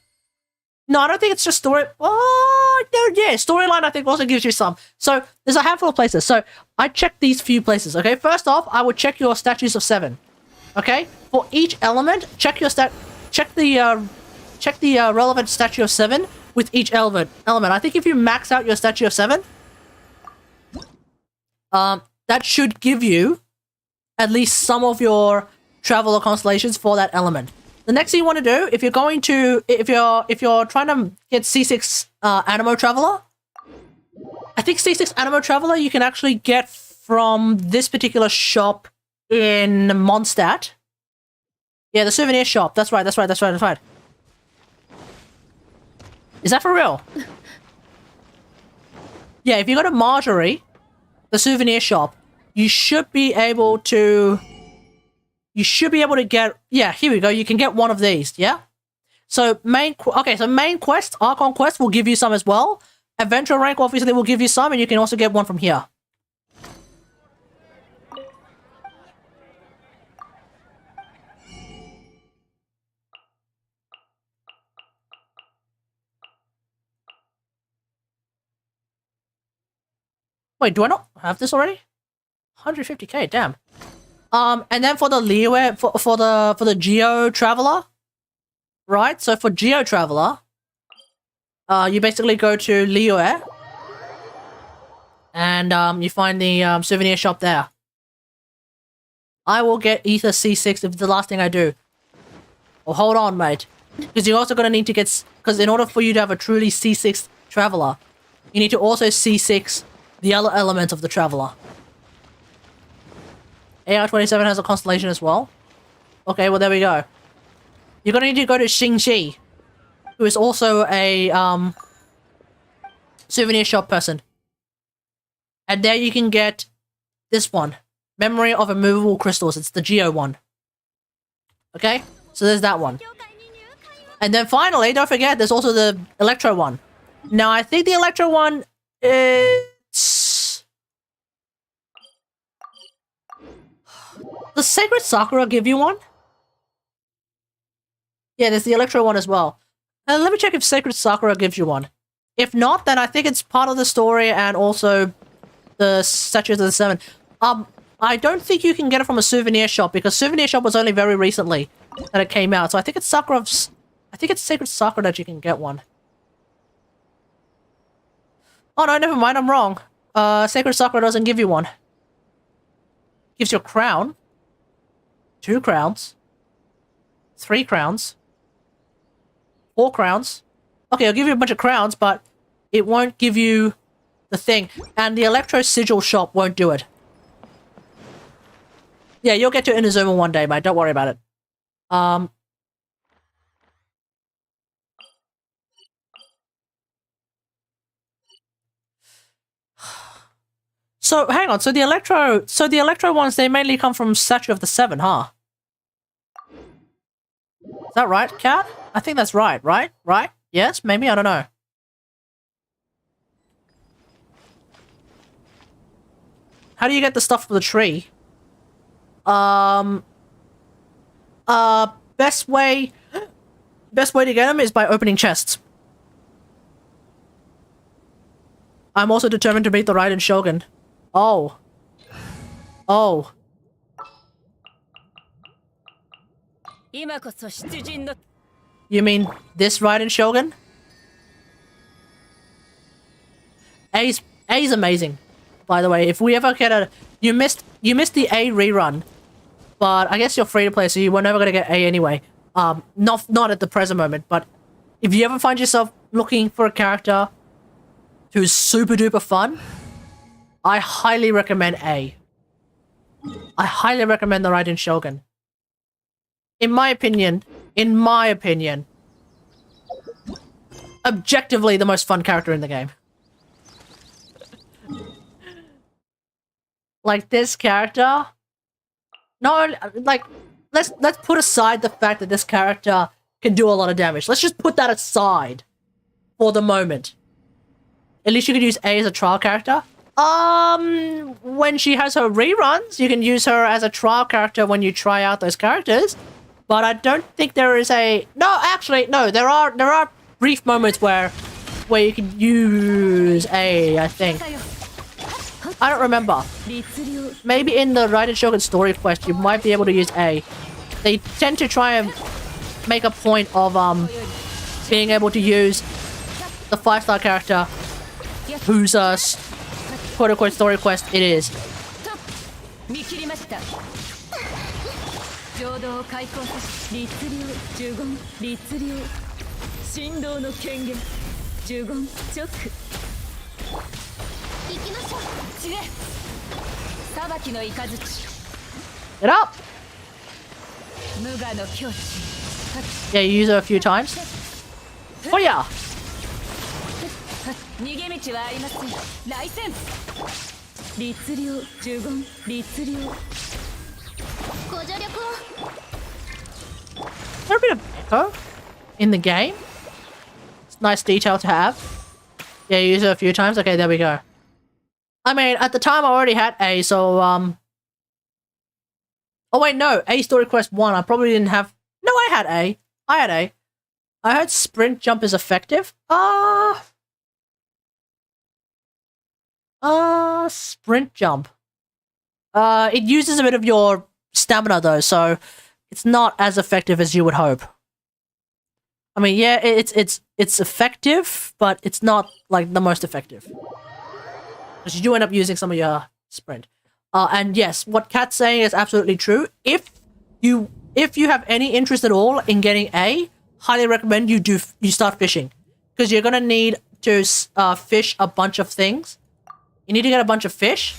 No, I don't think it's just story. Oh, no, yeah, storyline I think also gives you some. So there's a handful of places. So I checked these few places. Okay, first off, I would check your statues of 7. Okay, for each element, check the relevant statue of 7 with each element. I think if you max out your statue of 7, that should give you at least some of your traveler constellations for that element. The next thing you want to do, if you're trying to get C6 Animo Traveler, I think C6 Animo Traveler you can actually get from this particular shop in Mondstadt. Yeah, the souvenir shop. That's right. Is that for real? Yeah, if you go to Marjorie, the souvenir shop, you should be able to get, yeah, here we go. You can get one of these, yeah? So main quest, Archon quest will give you some as well. Adventure rank obviously will give you some, and you can also get one from here. Wait, do I not have this already? 150k, damn. And then for the Leo, for the Geo Traveler, right? So for Geo Traveler, you basically go to Leo and you find the souvenir shop there. I will get Ether C6 if it's the last thing I do. Well, hold on, mate, because you're also gonna need to get, because in order for you to have a truly C6 Traveler, you need to also C6 the other elements of the Traveler. AR-27 has a constellation as well. Okay, well, there we go. You're gonna need to go to Xingxi, who is also a souvenir shop person. And there you can get this one. Memory of Immovable Crystals. It's the Geo one. Okay? So there's that one. And then finally, don't forget, there's also the Electro one. Now, I think the Electro one is... Does Sacred Sakura give you one? Yeah, there's the Electro one as well. Let me check if Sacred Sakura gives you one. If not, then I think it's part of the story and also the Statues of the 7. I don't think you can get it from a souvenir shop because souvenir shop was only very recently that it came out. So I think it's Sakura's... I think it's Sacred Sakura that you can get one. Oh no, never mind, I'm wrong. Sacred Sakura doesn't give you one. Gives you a crown. 2 crowns. 3 crowns. 4 crowns. Okay, I'll give you a bunch of crowns, but it won't give you the thing. And the Electro Sigil shop won't do it. Yeah, you'll get to Inazuma one day, mate. Don't worry about it. So, hang on. So the Electro ones, they mainly come from Statue of the 7, huh? Is that right, Cat? I think that's right, right? Right? Yes? Maybe? I don't know. How do you get the stuff from the tree? Best way to get them is by opening chests. I'm also determined to beat the Raiden Shogun. Oh. Oh. You mean this Raiden Shogun? A's amazing. By the way, if we ever get a you missed the A rerun, but I guess you're free to play, so you were never gonna get A anyway. Not at the present moment, but if you ever find yourself looking for a character who's super duper fun, I highly recommend A. I highly recommend the Raiden Shogun. In my opinion, objectively the most fun character in the game. Like this character, no, like let's put aside the fact that this character can do a lot of damage. Let's just put that aside for the moment. At least you could use A as a trial character. When she has her reruns, you can use her as a trial character when you try out those characters. But I don't think there is a... No, actually, no. There are brief moments where you can use A, I think. I don't remember. Maybe in the Raiden Shogun story quest, you might be able to use A. They tend to try and make a point of being able to use the 5-star character whose quote-unquote story quest it is. 浄土を開口さし律流呪言律流神道の権限呪言チョック行きましょう知恵裁きの雷 Get up! 無我の境地 Yeah, you use it a few times. Oh yeah! 逃げ道はありません来戦律流呪言律流 There's a bit of echo in the game. It's nice detail to have. Yeah, you use it a few times. Okay, there we go. I mean, at the time I already had A, so oh wait, no, A story quest 1. I probably didn't have. No, I had A. I heard sprint jump is effective. Sprint jump. It uses a bit of your stamina though, so it's not as effective as you would hope. I mean, yeah, it's effective, but it's not like the most effective. Because you do end up using some of your sprint. And yes, what Kat's saying is absolutely true. If you have any interest at all in getting A, highly recommend you start fishing, because you're gonna need to fish a bunch of things. You need to get a bunch of fish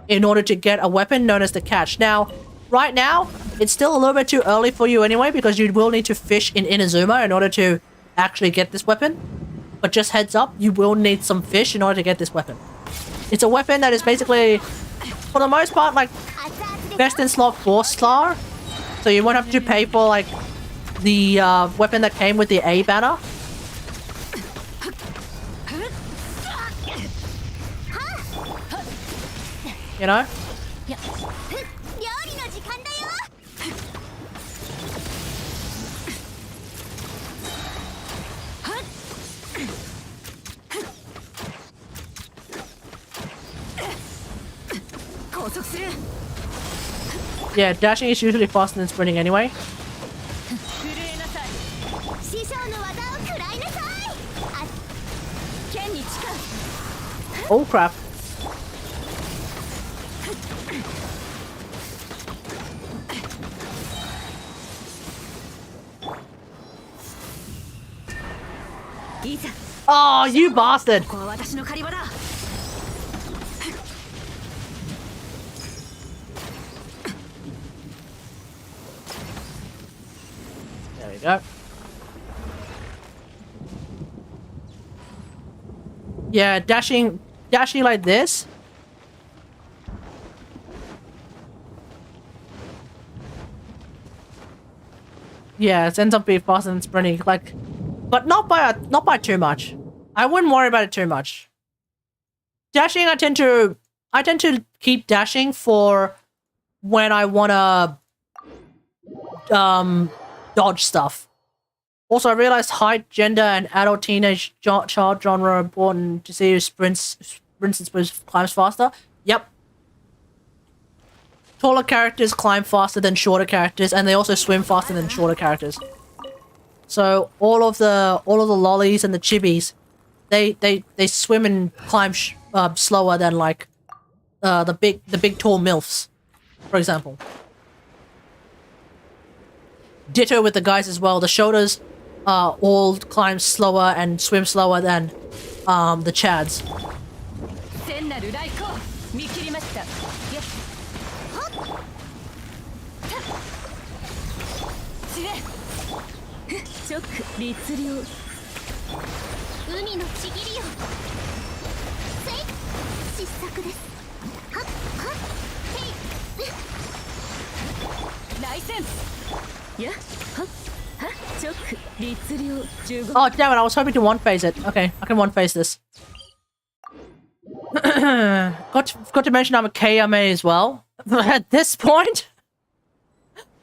in order to get a weapon known as the catch. Now, right now, it's still a little bit too early for you anyway, because you will need to fish in Inazuma in order to actually get this weapon. But just heads up, you will need some fish in order to get this weapon. It's a weapon that is basically, for the most part, like best in slot 4-star. So you won't have to pay for like the weapon that came with the A banner. You know? Yeah, dashing is usually faster than sprinting anyway. Oh crap. Oh, you bastard! There we go. Yeah, dashing like this. Yeah, it ends up being faster than sprinting, like, but not by too much. I wouldn't worry about it too much. Dashing, I tend to keep dashing for when I wanna dodge stuff. Also, I realized height, gender, and adult teenage child genre are important to see who sprints and climbs faster. Yep. Taller characters climb faster than shorter characters, and they also swim faster than shorter characters. So all of the lollies and the chibis they swim and climb slower than like the big tall milfs, for example. Ditto with the guys as well. The shoulders all climb slower and swim slower than the chads. 聖なる来光見切りました。やっはったっ知れチョック律令海のちぎりよせい失策ですはっはっへい来戦やっはっはっチョック律令15 Oh damn it! I was hoping to one phase it. Okay, I can one phase this. Got to mention I'm a KMA as well. At this point,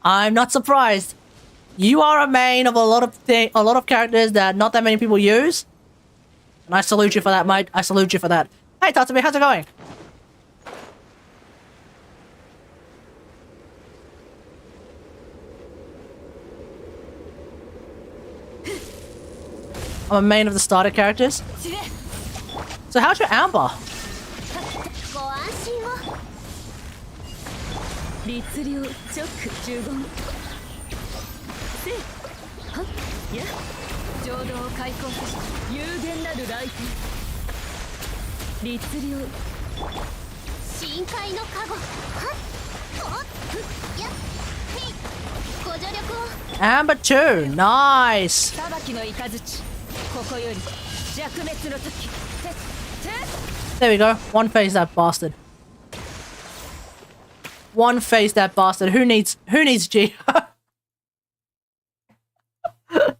I'm not surprised. You are a main of a lot of characters that not that many people use, and I salute you for that, mate. I salute you for that. Hey, Tatsumi, how's it going? I'm a main of the starter characters. So how's your Amber? ご安心を律令チョック15せいはっや浄土を開墾し有限なる来店律令深海の加護はっほっやっへいご助力を Amber 2, nice. 裁きの雷ここより弱滅の時There we go. One phase that bastard. One phase that bastard. Who needs G? I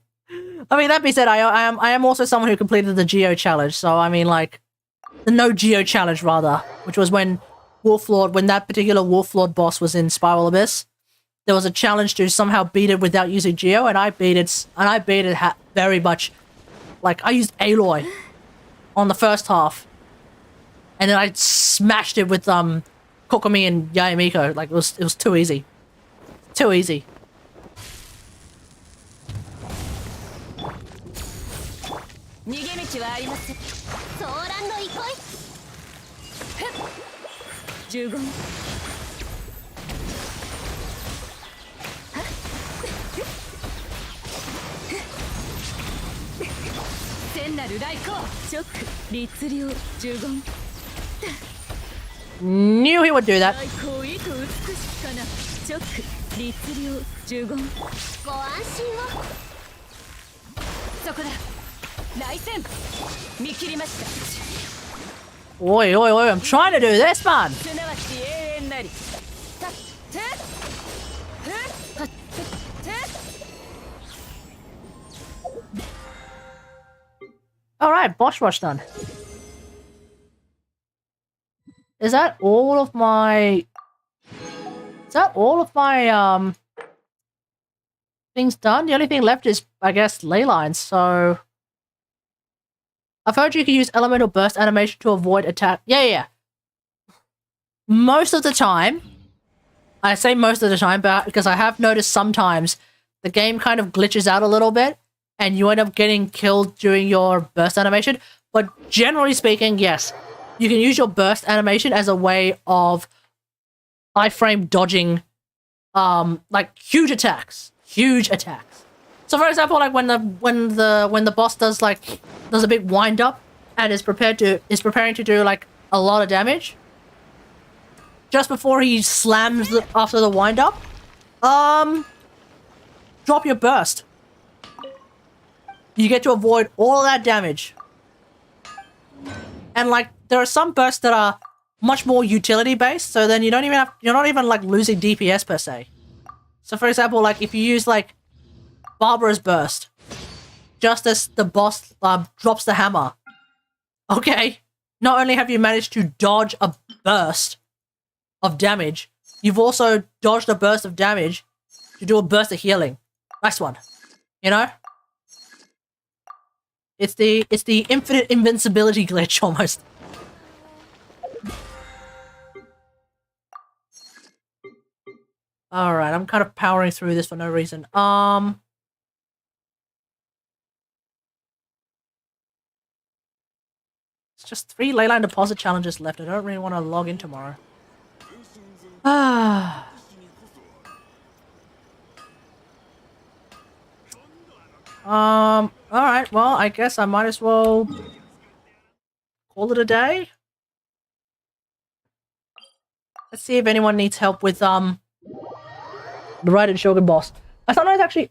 mean, that being said, I am also someone who completed the Geo challenge. So I mean, like the no Geo challenge rather, which was when when that particular Wolflord boss was in Spiral Abyss. There was a challenge to somehow beat it without using Geo, and I beat it. Very much. Like I used Aloy on the first half. And then I smashed it with Kokomi and Yayamiko. Like it was too easy. Too easy. Knew he would do that. ご安心をそこだ来戦見切りました Oi, oi, oi, I'm trying to do this, man! すなわち永遠なりたってはって Alright, boss rush done. Is that all of my... things done? The only thing left is, I guess, ley lines, so... I've heard you can use elemental burst animation to avoid attack. Yeah. Most of the time, I say most of the time, but because I have noticed sometimes the game kind of glitches out a little bit, and you end up getting killed during your burst animation. But generally speaking, yes, you can use your burst animation as a way of iframe dodging, like huge attacks. So, for example, like when the boss does a big wind up and is preparing to do like a lot of damage, just before he slams after the wind up, drop your burst. You get to avoid all of that damage. And like there are some bursts that are much more utility based, so then you're not even like losing DPS per se. So for example, like if you use like Barbara's burst, just as the boss drops the hammer, okay, not only have you managed to dodge a burst of damage, you've also dodged a burst of damage to do a burst of healing. Nice one. You know? It's the infinite invincibility glitch almost. Alright, I'm kind of powering through this for no reason. It's just 3 leyline deposit challenges left. I don't really want to log in tomorrow. Ah. Alright, well, I guess I might as well call it a day. Let's see if anyone needs help with, the Raiden Shogun boss. I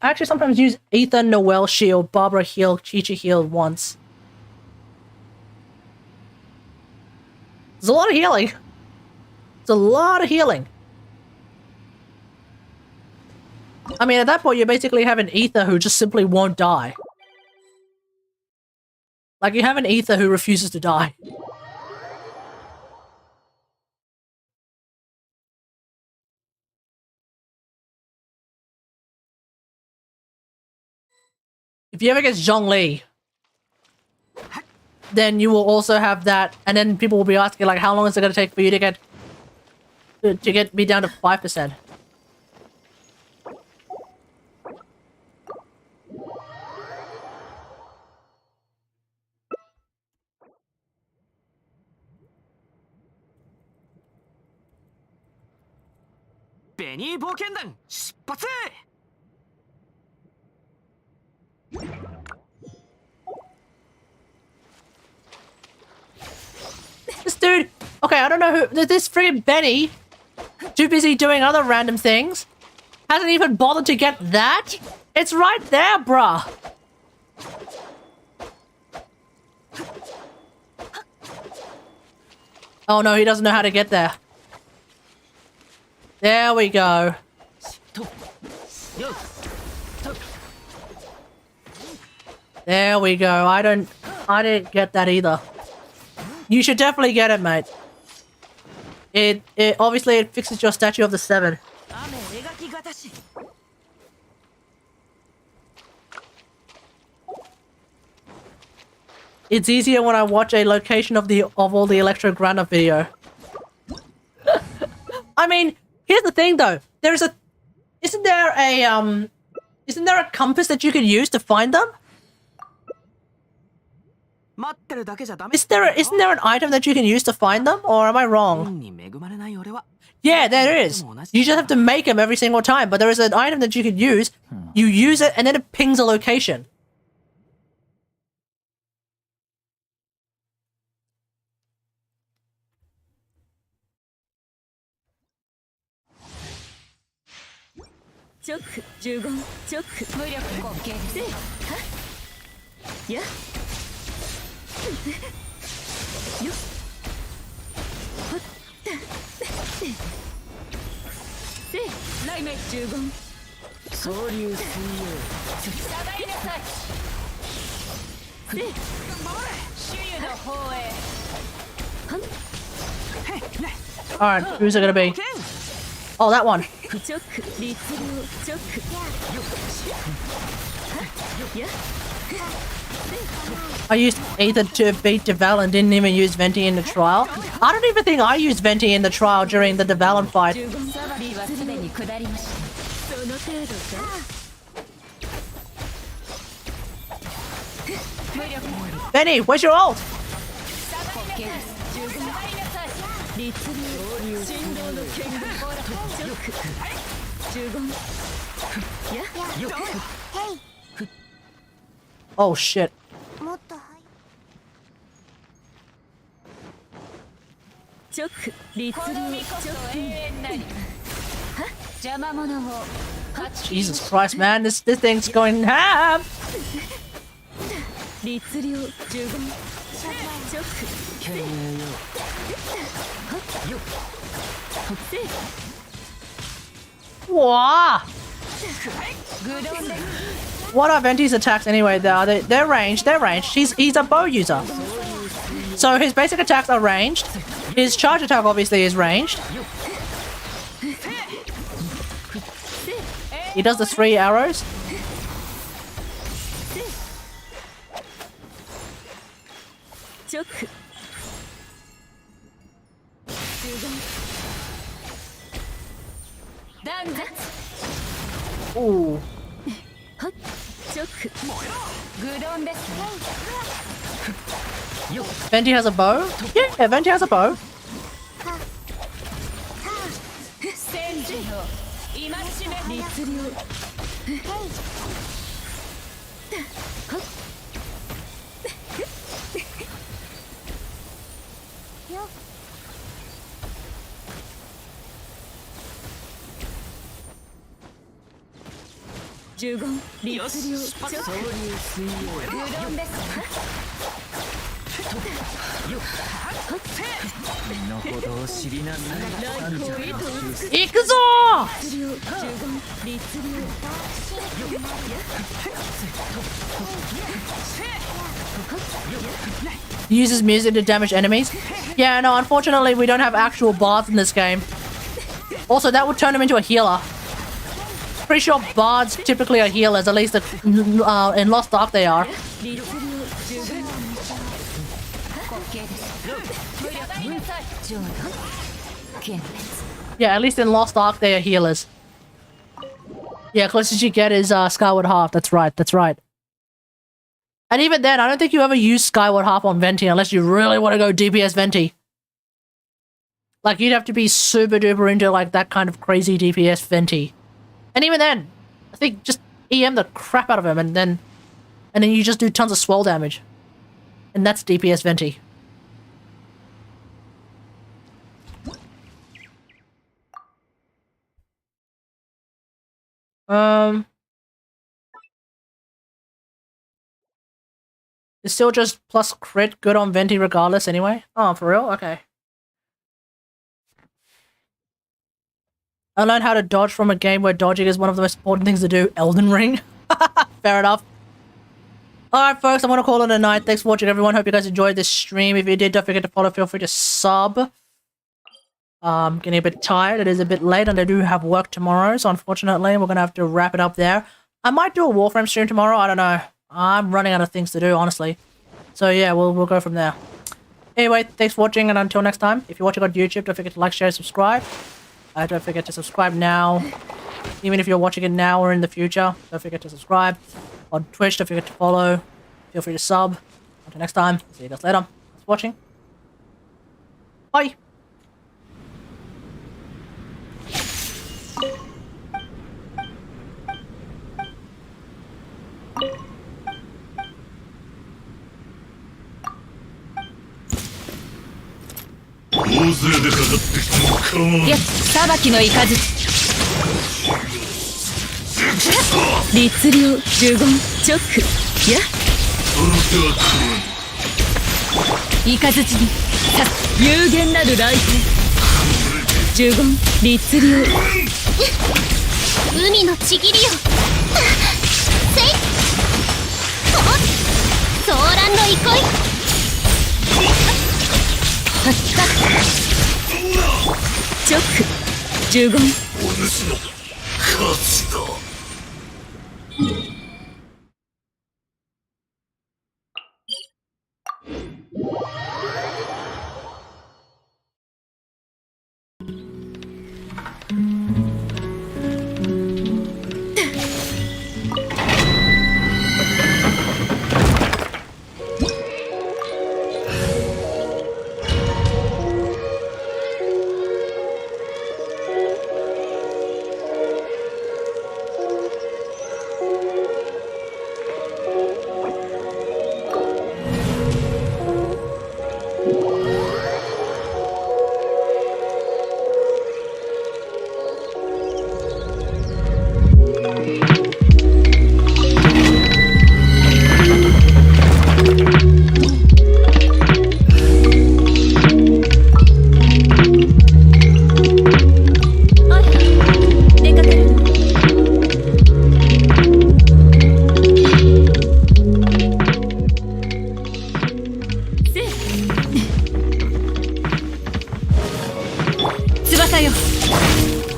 actually sometimes use Ethan, Noel shield, Barbara heal, Chi-Chi heal once. There's a lot of healing. It's a lot of healing. I mean, at that point, you basically have an Ether who just simply won't die. Like, you have an Ether who refuses to die. If you ever get Zhongli, then you will also have that, and then people will be asking, like, how long is it going to take for you to get me down to 5%? This dude, okay, I don't know who, this friggin' Benny, too busy doing other random things, hasn't even bothered to get that? It's right there, bruh. Oh no, he doesn't know how to get there. There we go. There we go. I didn't get that either. You should definitely get it, mate. It obviously it fixes your Statue of the Seven. It's easier when I watch a location of all the Electro Grana video. I mean, here's the thing though. Isn't there a compass that you could use to find them? Isn't there an item that you can use to find them, or am I wrong? Yeah, there is. You just have to make them every single time, but there is an item that you can use. You use it, and then it pings a location. Alright, who's it gonna be? Oh, that one. I used Ether to beat Deval and didn't even use Venti in the trial. I don't even think I used Venti in the trial during the Deval fight. Benny, where's your ult? Oh shit. Jesus Christ, man, this thing's going ham. Wow. What are Venti's attacks anyway? They're ranged. He's a bow user. So his basic attacks are ranged. His charge attack obviously is ranged. He does the 3 arrows. Ooh. Venti has a bow? Yeah, Venti has a bow. 戦時の戒め律令呪言律令ちょっとうどんですか身の程を知りなさい。行くぞ律令呪言律令 Uses music to damage enemies. Yeah, no, unfortunately we don't have actual bards in this game. Also, that would turn him into a healer. Pretty sure bards typically are healers, at least in Lost Ark they are. 律令呪言滑稽ですやばいなさい冗談幻滅 Yeah, at least in Lost Ark they are healers. Yeah, closest you get is Skyward Harp. That's right, that's right. And even then, I don't think you ever use Skyward Harp on Venti unless you really want to go DPS Venti. Like, you'd have to be super duper into like that kind of crazy DPS Venti. And even then, I think just EM the crap out of him and then you just do tons of swell damage. And that's DPS Venti. It's still just plus crit good on Venti regardless anyway? Oh, for real? Okay. I learned how to dodge from a game where dodging is one of the most important things to do. Elden Ring. Fair enough. Alright folks, I'm gonna call it a night. Thanks for watching everyone. Hope you guys enjoyed this stream. If you did, don't forget to follow. Feel free to sub. Getting a bit tired. It is a bit late and I do have work tomorrow. So unfortunately, we're gonna have to wrap it up there. I might do a Warframe stream tomorrow. I don't know. I'm running out of things to do, honestly. So yeah, we'll go from there. Anyway, thanks for watching and until next time. If you're watching on YouTube, don't forget to like, share, subscribe. Don't forget to subscribe now. Even if you're watching it now or in the future, don't forget to subscribe. On Twitch, don't forget to follow. Feel free to sub. Until next time, see you guys later. Thanks for watching. Bye!よし裁きの雷律令呪言チョックや雷に有限なる雷霆呪言律令海のちぎりよせいソーランの憩いはったチョック呪言お主の勝ちだ。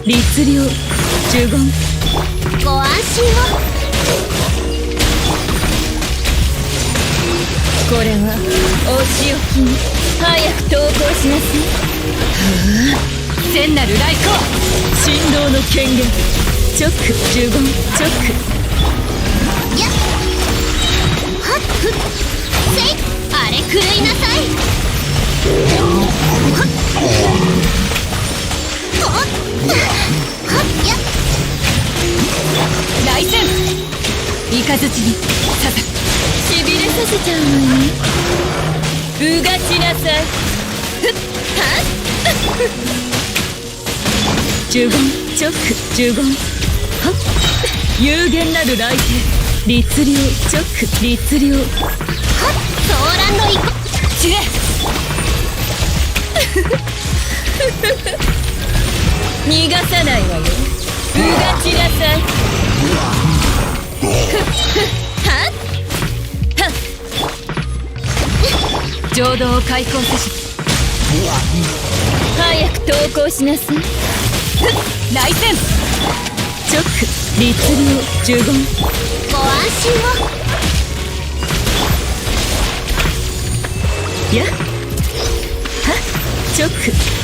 律令呪言ご安心をこれはお仕置きに早く投降しなさい聖なる来光神道の権限チョック呪言チョックやっはっふっせいあれ狂いなさい。来戦イカズチにささしびれさせちゃうのよ。うがちなさい。ふっはっ呪言チョック呪言はっ有限なる来帝律令チョック律令はっソーランドイコチュエ逃がさないわよ。うがちなさい。ふっはっはっ浄土を開墾せし早く投降しなさい。ふっ来戦チョック律令呪言ご安心を。やっはっチョック